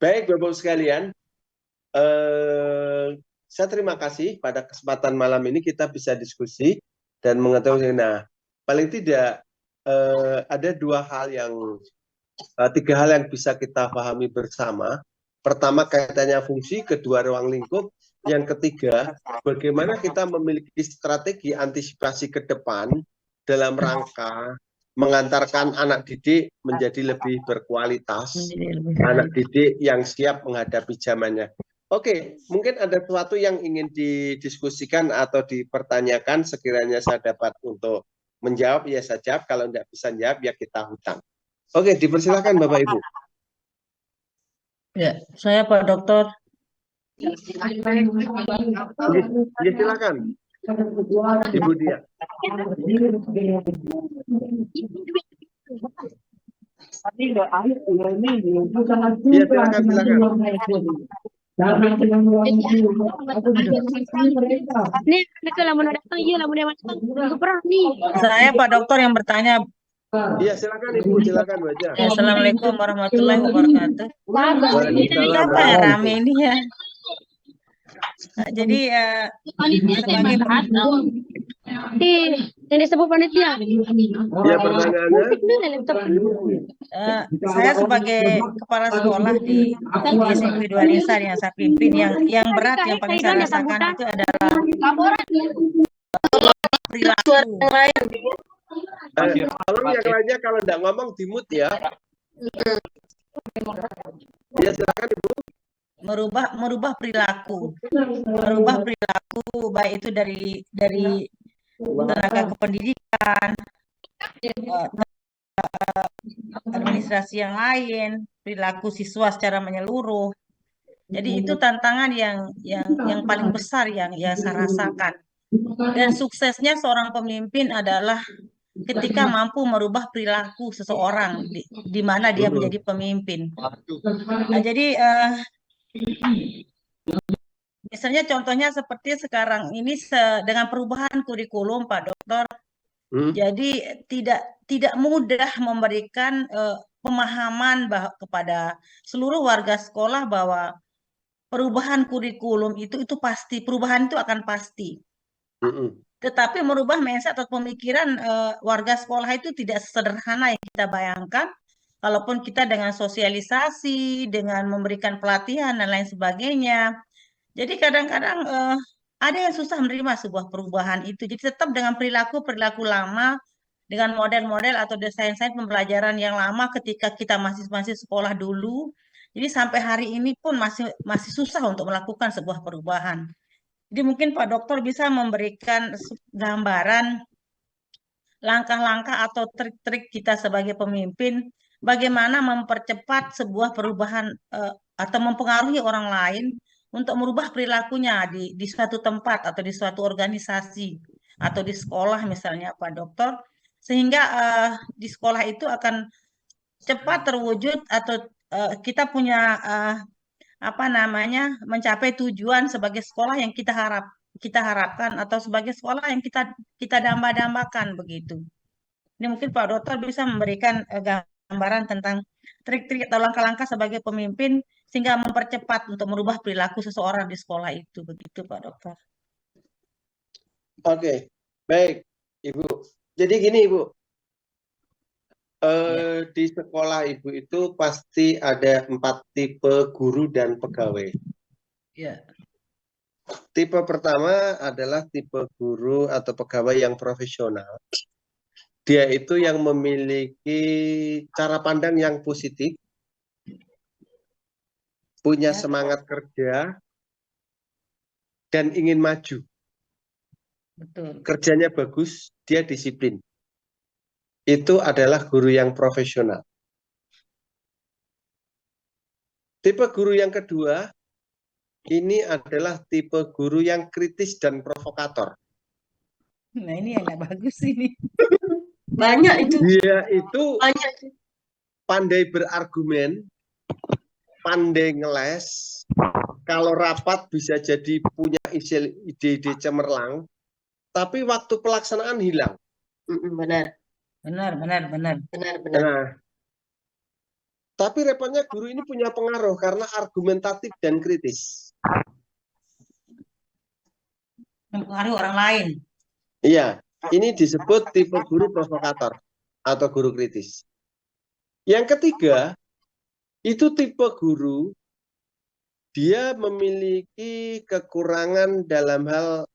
S1: Baik, Bapak sekalian. Saya terima kasih pada kesempatan malam ini kita bisa diskusi dan mengetahui. Nah, paling tidak ada tiga hal yang bisa kita pahami bersama. Pertama, kaitannya fungsi, kedua ruang lingkup, yang ketiga, bagaimana kita memiliki strategi antisipasi ke depan dalam rangka mengantarkan anak didik menjadi lebih berkualitas, anak didik yang siap menghadapi zamannya. Oke, mungkin ada sesuatu yang ingin didiskusikan atau dipertanyakan, sekiranya saya dapat untuk menjawab, ya saya jawab, kalau tidak bisa jawab, ya kita hutang. Oke, dipersilakan Bapak Ibu.
S2: Ya, saya Pak Dokter.
S1: Ya, silakan. Ibu Dia. Ya, silakan.
S7: Nih, kalau mau datang, iya, mau datang, perang nih.
S2: Saya Pak Dokter yang bertanya.
S1: Iya, silakan Ibu, silakan baca.
S2: Ya, Assalamualaikum warahmatullahi wabarakatuh. Apa ya rame ini ya? Nah, jadi sebagai
S7: yang disebut panitia.
S1: Ya, pertanyaannya.
S2: Saya sebagai kepala sekolah di SMP 2 Desa yang saya pimpin, yang berat yang paling saya rasakan itu adalah perilaku.
S1: Tolong yang lainnya kalau tidak ngomong di-mute ya. Ya, silakan Ibu.
S2: Merubah perilaku baik itu dari tenaga kependidikan, administrasi yang lain, perilaku siswa secara menyeluruh. Jadi itu tantangan yang paling besar yang saya rasakan. Dan suksesnya seorang pemimpin adalah ketika mampu merubah perilaku seseorang di mana dia menjadi pemimpin. Nah, jadi misalnya contohnya seperti sekarang ini dengan perubahan kurikulum Pak Dokter, jadi tidak mudah memberikan pemahaman kepada seluruh warga sekolah bahwa perubahan kurikulum itu pasti, perubahan itu akan pasti. Tetapi merubah mindset atau pemikiran warga sekolah itu tidak sederhana yang kita bayangkan. Walaupun kita dengan sosialisasi, dengan memberikan pelatihan dan lain sebagainya. Jadi kadang-kadang ada yang susah menerima sebuah perubahan itu. Jadi tetap dengan perilaku lama, dengan model-model atau desain-desain pembelajaran yang lama ketika kita masih sekolah dulu. Jadi sampai hari ini pun masih susah untuk melakukan sebuah perubahan. Jadi mungkin Pak Dokter bisa memberikan gambaran langkah-langkah atau trik-trik kita sebagai pemimpin bagaimana mempercepat sebuah perubahan atau mempengaruhi orang lain untuk merubah perilakunya di suatu tempat atau di suatu organisasi atau di sekolah misalnya Pak Dokter, sehingga di sekolah itu akan cepat terwujud atau kita punya mencapai tujuan sebagai sekolah yang kita harapkan atau sebagai sekolah yang kita damba-dambakan begitu. Ini mungkin Pak Dokter bisa memberikan gambaran tentang trik-trik atau langkah-langkah sebagai pemimpin sehingga mempercepat untuk merubah perilaku seseorang di sekolah itu. Begitu, Pak Dokter.
S1: Oke, baik, Ibu. Jadi gini, Ibu. Di sekolah Ibu itu pasti ada 4 tipe guru dan pegawai.
S2: Ya.
S1: Tipe pertama adalah tipe guru atau pegawai yang profesional. Dia itu yang memiliki cara pandang yang positif, punya
S2: Ya.
S1: semangat kerja, dan ingin maju.
S2: Betul.
S1: Kerjanya bagus, dia disiplin. Itu adalah guru yang profesional. Tipe guru yang kedua, ini adalah tipe guru yang kritis dan provokator.
S2: Nah, ini yang nggak bagus ini.
S4: Banyak itu.
S1: Dia itu
S4: Banyak.
S1: pandai berargumen, pandai ngeles, kalau rapat bisa jadi punya ide-ide cemerlang, tapi waktu pelaksanaan hilang.
S4: Benar.
S2: Benar.
S4: Benar.
S1: Nah, tapi repotnya guru ini punya pengaruh karena argumentatif dan kritis.
S2: Mempengaruhi orang lain.
S1: Iya, ini disebut tipe guru provokator atau guru kritis. Yang ketiga, itu tipe guru, dia memiliki kekurangan dalam hal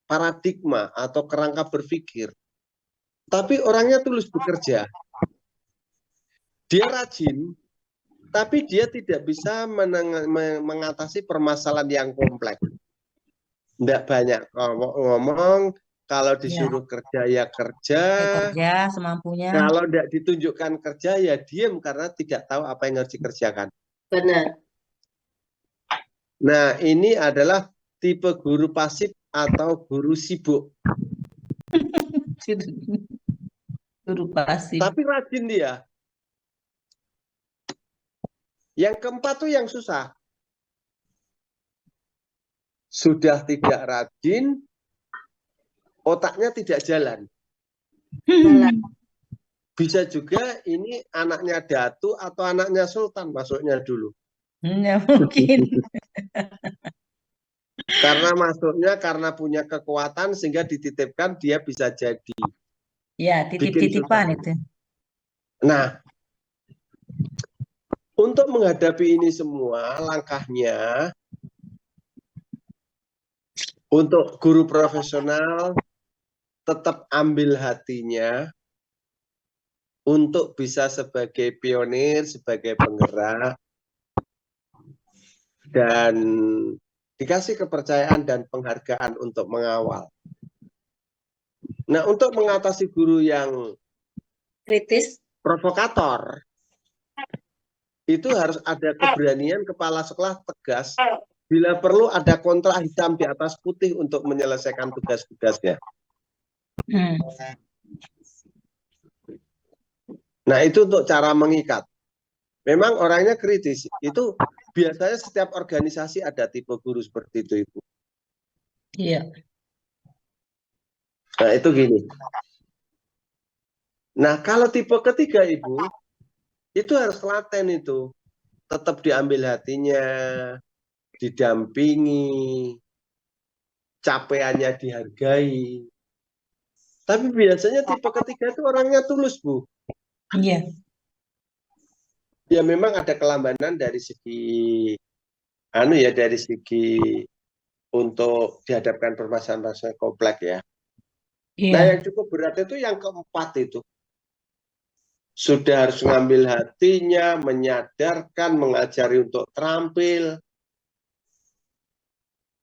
S1: paradigma atau kerangka berpikir. Tapi orangnya tulus bekerja. Dia rajin, tapi dia tidak bisa mengatasi permasalahan yang kompleks. Tidak banyak ngomong, kalau disuruh kerja ya kerja.
S2: Kerja semampunya.
S1: Kalau tidak ditunjukkan kerja ya diam karena tidak tahu apa yang harus dikerjakan.
S4: Benar.
S1: Nah, ini adalah tipe guru pasif atau guru sibuk.
S2: Guru pasif.
S1: Tapi rajin dia. Yang keempat tuh yang susah. Sudah tidak rajin, otaknya tidak jalan. Bisa juga ini anaknya datu atau anaknya sultan masuknya dulu.
S2: Ya, mungkin.
S1: Karena masuknya karena punya kekuatan sehingga dititipkan dia bisa jadi.
S2: Ya, titip-titipan itu.
S1: Nah, untuk menghadapi ini semua langkahnya untuk guru profesional tetap ambil hatinya untuk bisa sebagai pionir, sebagai penggerak, dan dikasih kepercayaan dan penghargaan untuk mengawal. Nah, untuk mengatasi guru yang
S4: Kritis.
S1: provokator, itu harus ada keberanian kepala sekolah tegas. Bila perlu ada kontrak hitam di atas putih untuk menyelesaikan tugas-tugasnya. Nah, itu untuk cara mengikat. Memang orangnya kritis. Itu biasanya setiap organisasi ada tipe guru seperti itu, Ibu.
S2: Iya.
S1: Nah, itu gini. Nah, kalau tipe ketiga, Ibu, itu harus telaten itu. Tetap diambil hatinya, didampingi, capaiannya dihargai. Tapi biasanya tipe ketiga itu orangnya tulus, Bu.
S2: Iya.
S1: Ya memang ada kelambanan dari segi dari segi untuk dihadapkan permasalahan kompleks ya.
S2: Iya.
S1: Nah, yang cukup berat itu yang keempat itu. Sudah harus mengambil hatinya, menyadarkan, mengajari untuk terampil.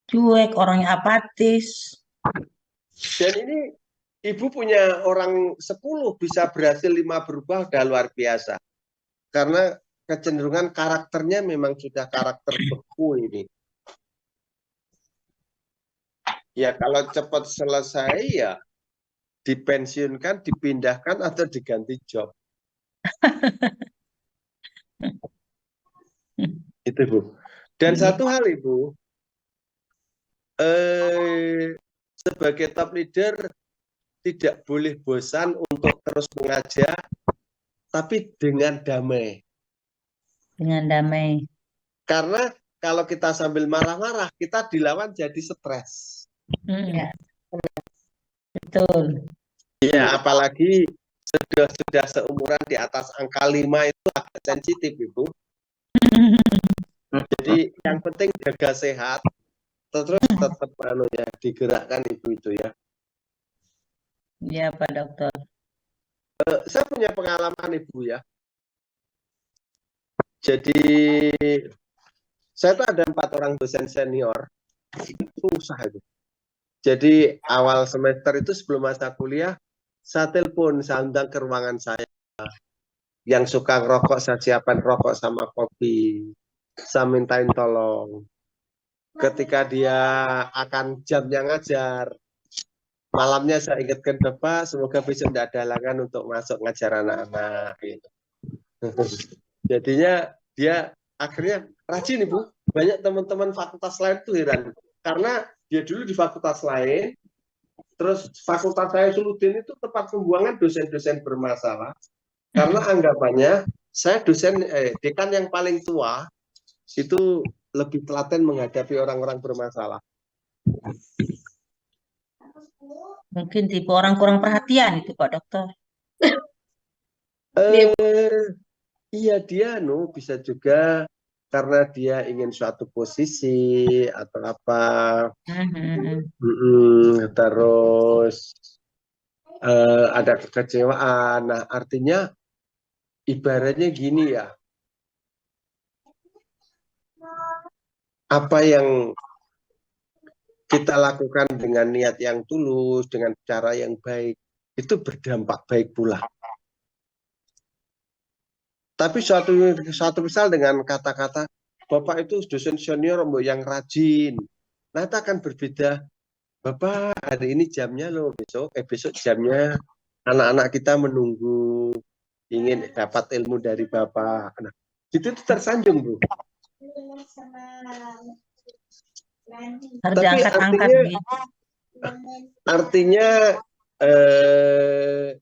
S2: Cuek, orangnya apatis.
S1: Dan ini Ibu punya orang 10 bisa berhasil 5 berubah udah luar biasa. Karena kecenderungan karakternya memang sudah karakter beku ini. Ya kalau cepat selesai ya dipensiunkan, dipindahkan atau diganti job. Itu Bu. Dan satu hal Ibu, sebagai top leader tidak boleh bosan untuk terus mengajak, tapi dengan damai.
S2: Dengan damai.
S1: Karena kalau kita sambil marah-marah, kita dilawan jadi stres.
S2: Ya, betul.
S1: Ya, apalagi sudah seumuran di atas angka 5 itu agak sensitif, Ibu. Jadi yang penting jaga sehat, terus tetap digerakkan Ibu itu ya.
S2: Ya, Pak Dokter.
S1: Saya punya pengalaman Ibu ya. Jadi saya tuh ada 4 orang dosen senior, susah itu. Jadi awal semester itu sebelum masa kuliah, saya telepon, saya undang ke ruangan saya. Yang suka ngerokok, saya siapkan rokok sama kopi. Saya mintain tolong. Ketika dia akan jamnya ngajar, malamnya saya ingatkan Bapak, semoga besok tidak ada halangan untuk masuk ngajar anak-anak. Gitu. Jadinya dia akhirnya rajin Ibu. Banyak teman-teman fakultas lain tuh heran. Karena dia dulu di fakultas lain, terus fakultas saya Suludin itu tempat pembuangan dosen-dosen bermasalah. Karena anggapannya saya dekan yang paling tua itu lebih telaten menghadapi orang-orang bermasalah.
S2: Mungkin tipe orang kurang perhatian itu Pak Dokter.
S1: Iya dia bisa juga karena dia ingin suatu posisi atau apa. Terus ada kekecewaan. Nah, artinya ibaratnya gini ya. Apa yang kita lakukan dengan niat yang tulus, dengan cara yang baik, itu berdampak baik pula. Tapi suatu misal dengan kata-kata, Bapak itu dosen senior yang rajin. Nanti akan berbeda. Bapak, hari ini jamnya loh, besok jamnya anak-anak kita menunggu, ingin dapat ilmu dari Bapak. Nah, itu tersanjung, Bu.
S2: Harus diangkat-angkat.
S1: Artinya,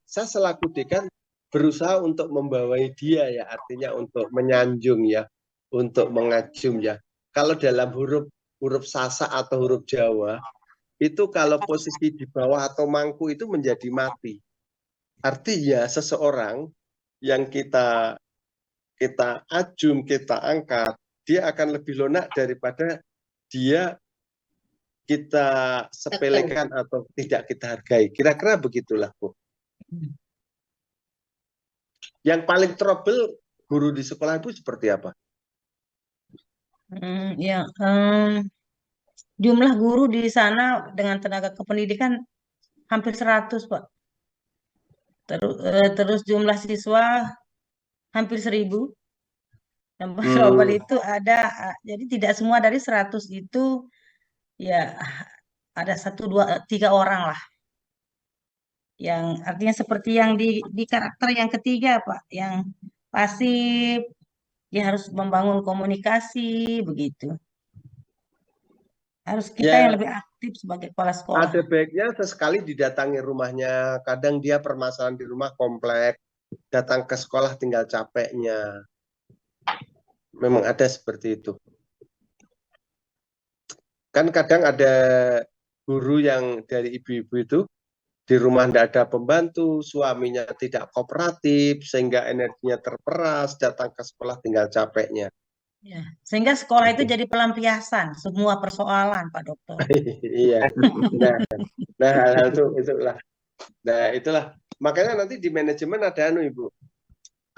S1: saya selaku dekan berusaha untuk membawai dia ya, artinya untuk menyanjung ya, untuk mengajum ya. Kalau dalam huruf Sasak atau huruf Jawa, itu kalau posisi di bawah atau mangku itu menjadi mati. Artinya seseorang yang kita ajum, kita angkat, dia akan lebih lunak daripada dia kita sepelekan atau tidak kita hargai. Kira-kira begitulah, Bu. Yang paling trouble guru di sekolah Ibu seperti apa?
S2: Jumlah guru di sana dengan tenaga kependidikan hampir 100, Pak. Terus jumlah siswa hampir 1000. Dan trouble itu ada, jadi tidak semua dari 100 itu ya ada 1, 2, 3 orang lah. Yang artinya seperti yang di karakter yang ketiga, Pak, yang pasif, dia harus membangun komunikasi begitu. Harus kita yang lebih aktif sebagai kepala sekolah.
S1: Ada baiknya sesekali didatangi rumahnya, kadang dia permasalahan di rumah kompleks, datang ke sekolah tinggal capeknya. Memang ada seperti itu. Kan kadang ada guru yang dari ibu-ibu itu di rumah tidak ada pembantu, suaminya tidak kooperatif, sehingga energinya terperas, datang ke sekolah tinggal capeknya.
S2: Ya, sehingga sekolah itu jadi pelampiasan semua persoalan, Pak Dokter.
S1: Iya. Nah, hal-hal itulah. Nah, itulah. Makanya nanti di manajemen ada Ibu.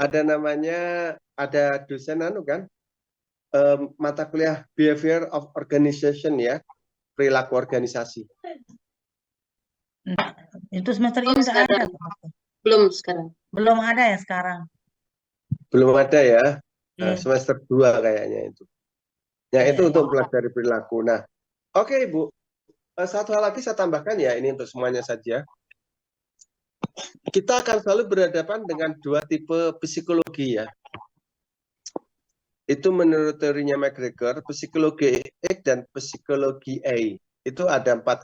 S1: Ada namanya, ada dosen kan, mata kuliah Behavior of Organization ya, perilaku organisasi.
S2: Itu semester ini tidak ada.
S4: Belum sekarang.
S2: Belum ada ya sekarang.
S1: Belum ada ya. Nah, semester 2 kayaknya itu. Ya, itu untuk pelajari perilaku. Nah, oke Ibu. Satu hal lagi saya tambahkan ya, ini untuk semuanya saja. Kita akan selalu berhadapan dengan 2 tipe psikologi ya. Itu menurut teorinya McGregor, psikologi X dan psikologi A. Itu ada 4.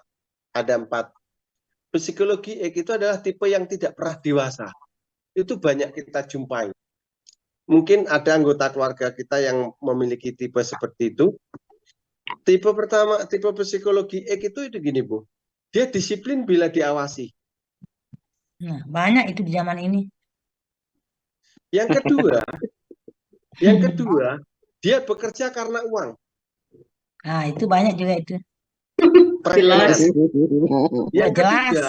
S1: Psikologi X itu adalah tipe yang tidak pernah dewasa. itu banyak kita jumpai. Mungkin ada anggota keluarga kita yang memiliki tipe seperti itu. Tipe pertama, tipe psikologi X itu gini, Bu. Dia disiplin bila diawasi.
S2: Nah, banyak itu di zaman ini.
S1: Yang kedua, dia bekerja karena uang.
S2: Nah, itu banyak juga itu.
S4: Jelas.
S1: Yang
S2: Jelas.
S1: ketiga,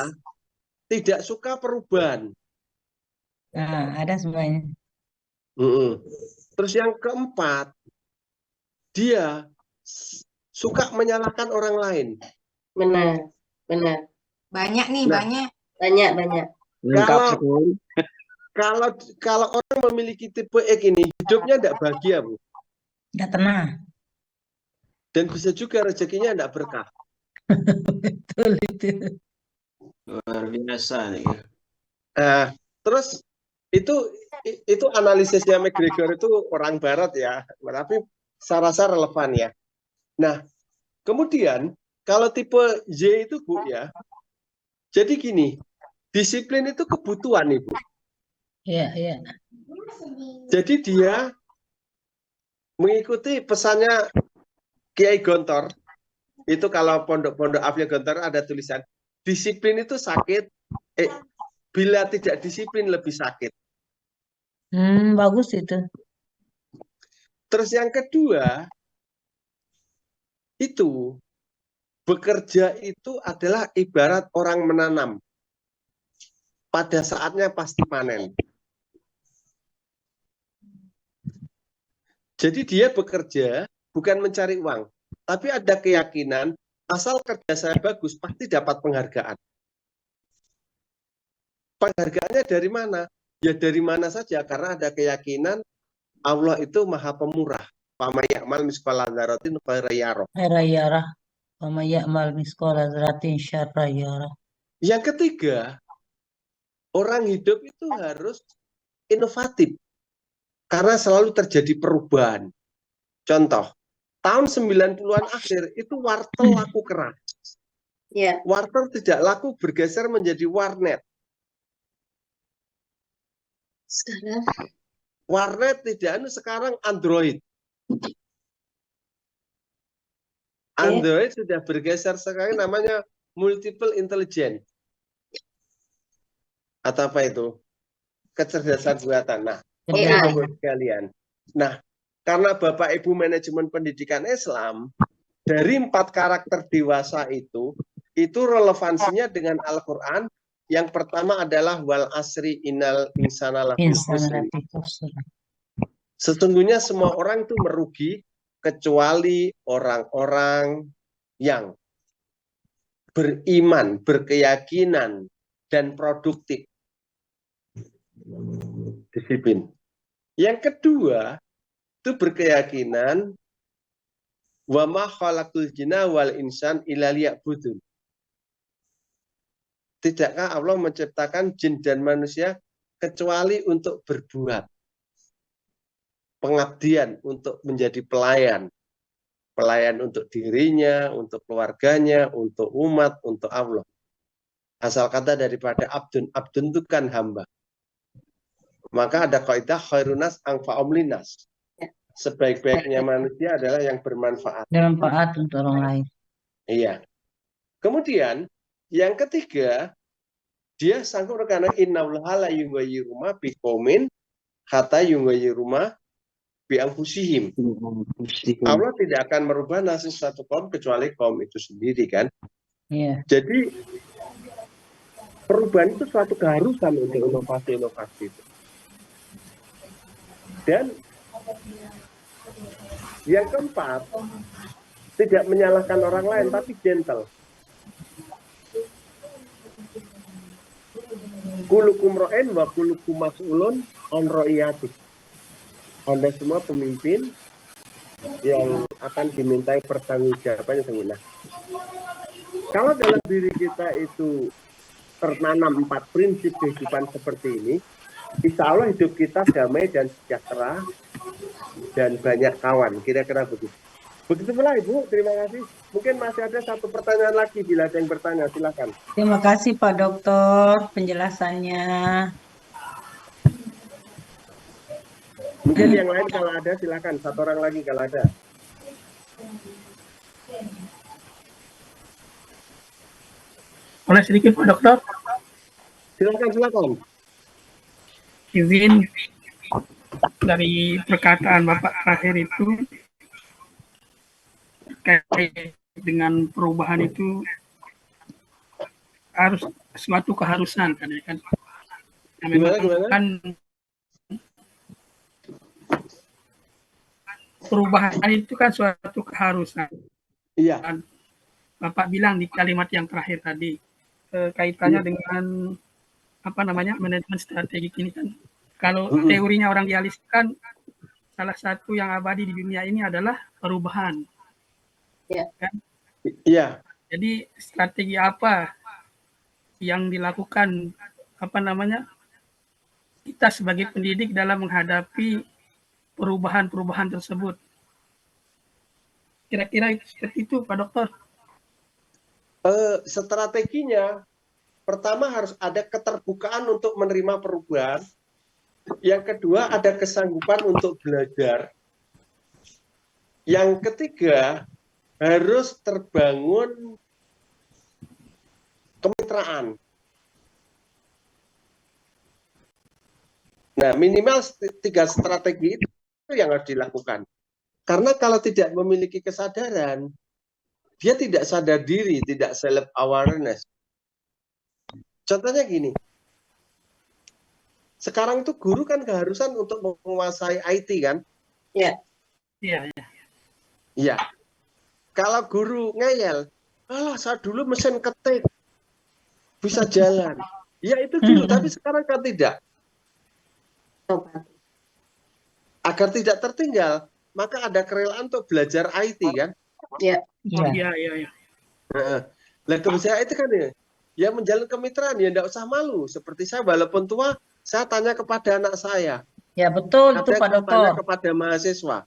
S1: tidak suka perubahan.
S2: Nah, ada semuanya.
S1: Terus yang keempat, dia suka menyalahkan orang lain.
S4: Benar, benar.
S8: Banyak nih,
S1: Nah.
S8: banyak.
S4: Banyak.
S3: Lengkap sekali.
S1: Kalau orang memiliki tipe X ini, hidupnya tidak bahagia, Bu.
S2: Nggak tenang.
S1: Dan bisa juga rezekinya tidak berkah.
S2: Betul itu.
S9: Luar biasa nih.
S1: Terus itu analisisnya McGregor itu orang Barat ya, tapi saya rasa relevan ya. Nah, kemudian kalau tipe Y itu Bu ya, jadi gini, disiplin itu kebutuhan Ibu.
S2: Iya.
S1: Jadi dia mengikuti pesannya Kiai Gontor. Itu kalau pondok-pondok Afya Gontor ada tulisan, disiplin itu sakit, bila tidak disiplin lebih sakit.
S2: Bagus itu.
S1: Terus yang kedua, itu bekerja itu adalah ibarat orang menanam. Pada saatnya pasti panen. Jadi dia bekerja bukan mencari uang, tapi ada keyakinan asal kerja saya bagus pasti dapat penghargaan. Penghargaannya dari mana? Ya dari mana saja, karena ada keyakinan Allah itu maha pemurah. Fama ya'mal misqala dzarratin khairan yarah.
S2: Khairan yarah. Wa may ya'mal misqala dzarratin syarran yarah.
S1: Yang ketiga, orang hidup itu harus inovatif. Karena selalu terjadi perubahan. Contoh, tahun 90-an akhir itu wartel laku keras.
S4: Ya.
S1: Wartel tidak laku bergeser menjadi warnet.
S4: Sekarang
S1: Warnet tidak sekarang Android. Android sudah bergeser sekarang namanya multiple intelligence. Atau apa itu? Kecerdasan buatan. Nah, Bapak-Ibu sekalian. Nah, karena Bapak Ibu manajemen pendidikan Islam, dari 4 karakter dewasa itu relevansinya dengan Al-Quran. Yang pertama adalah wal asri innal insana lafi khusr. Sesungguhnya semua orang itu merugi kecuali orang-orang yang beriman, berkeyakinan, dan produktif. Disiplin. Yang kedua, itu berkeyakinan wa ma khalaqul jinna wal insan illa liya'budun. Tidakkah Allah menciptakan jin dan manusia kecuali untuk berbuat pengabdian, untuk menjadi pelayan. Pelayan untuk dirinya, untuk keluarganya, untuk umat, untuk Allah. Asal kata daripada abdun. Abdun itu kan hamba. Maka ada kaidah khairunas anfa'um linas. Sebaik-baiknya manusia adalah yang bermanfaat.
S2: Bermanfaat untuk orang lain.
S1: Iya. Kemudian yang ketiga, dia sanggup karena innallaha la yughayyiru ma biqaumin hatta yughayyiru ma bi anfusihim. Allah tidak akan merubah nasib satu kaum kecuali kaum itu sendiri kan.
S2: Iya.
S1: Jadi perubahan itu suatu keharusan untuk inovasi-inovasi itu. Dan yang keempat, tidak menyalahkan orang lain tapi gentle. Kulukum ro'en wa kulukum mas'ulun an ro'iyati. Anda semua pemimpin yang akan dimintai pertanggungjawabannya semua. Kalau dalam diri kita itu tertanam 4 prinsip kehidupan seperti ini, insya Allah hidup kita damai dan sejahtera dan banyak kawan. Kira-kira begitu. Begitu pula Ibu, terima kasih. Mungkin masih ada satu pertanyaan lagi bila ada yang bertanya, silakan.
S2: Terima kasih Pak Dokter penjelasannya.
S1: Mungkin yang lain kalau ada silakan, satu orang lagi kalau ada.
S8: Boleh sedikit Pak Dokter,
S1: Silakan.
S8: izin dari perkataan Bapak terakhir itu terkait dengan perubahan itu harus suatu keharusan kan ya kan. Nah, memang
S1: Gimana?
S8: kan perubahan itu kan suatu keharusan.
S1: Iya.
S8: Bapak bilang di kalimat yang terakhir tadi kaitannya dengan manajemen strategik ini kan. Kalau teorinya orang dialis kan salah satu yang abadi di dunia ini adalah perubahan.
S4: Ya.
S8: Kan?
S1: Iya.
S8: Jadi strategi apa yang dilakukan kita sebagai pendidik dalam menghadapi perubahan-perubahan tersebut? Kira-kira seperti itu Pak Dokter.
S1: Strateginya pertama harus ada keterbukaan untuk menerima perubahan. Yang kedua ada kesanggupan untuk belajar. Yang ketiga harus terbangun kemitraan. Nah, minimal 3 strategi itu yang harus dilakukan. Karena kalau tidak memiliki kesadaran, dia tidak sadar diri, tidak self-awareness. Contohnya gini, sekarang itu guru kan keharusan untuk menguasai IT kan?
S4: Ya.
S1: Iya. Kalau guru ngeyel, alah saya dulu mesin ketik, bisa jalan. Ya itu dulu, tapi sekarang kan tidak. Agar tidak tertinggal, maka ada kerelaan untuk belajar IT kan?
S4: Ya.
S8: Iya.
S1: Nah, kebiasaan itu kan ya menjalin kemitraan, ya tidak usah malu. Seperti saya, walaupun tua, saya tanya kepada anak saya.
S2: Ya betul itu Pak Dokter.
S1: Tanya kepada mahasiswa.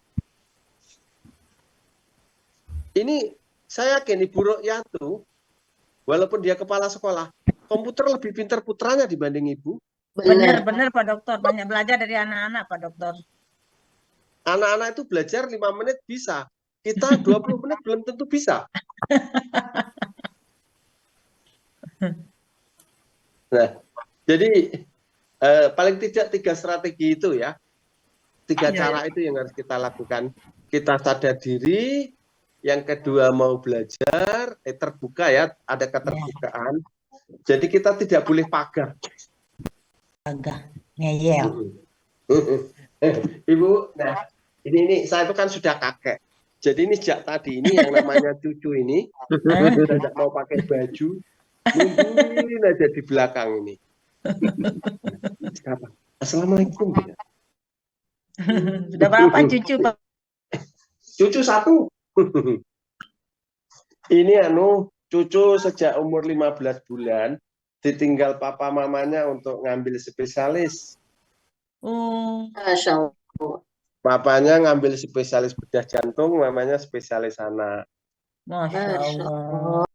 S1: Ini saya yakin Ibu Rokyatu, walaupun dia kepala sekolah, komputer lebih pintar putranya dibanding ibu.
S2: Benar Pak Dokter, banyak belajar dari anak-anak Pak Dokter.
S1: Anak-anak itu belajar 5 menit bisa, kita 20 menit belum tentu bisa. Nah, jadi paling tidak 3 strategi itu ya, 3 cara itu yang harus kita lakukan. Kita sadar diri, yang kedua mau belajar, terbuka ya, ada keterbukaan. Jadi kita tidak boleh pagah.
S2: Ngeyel.
S1: Ibu, nah ini saya itu kan sudah kakek. Jadi ini sejak tadi ini yang namanya cucu ini sudah tidak mau pakai baju, nungguin aja di belakang ini. Siapa? Assalamualaikum.
S2: Sudah berapa cucu Pak?
S1: Cucu 1. Ini cucu sejak umur 15 bulan ditinggal papa mamanya untuk ngambil spesialis.
S4: Masya Allah.
S1: Papanya ngambil spesialis bedah jantung, mamanya spesialis anak.
S2: Masya Allah.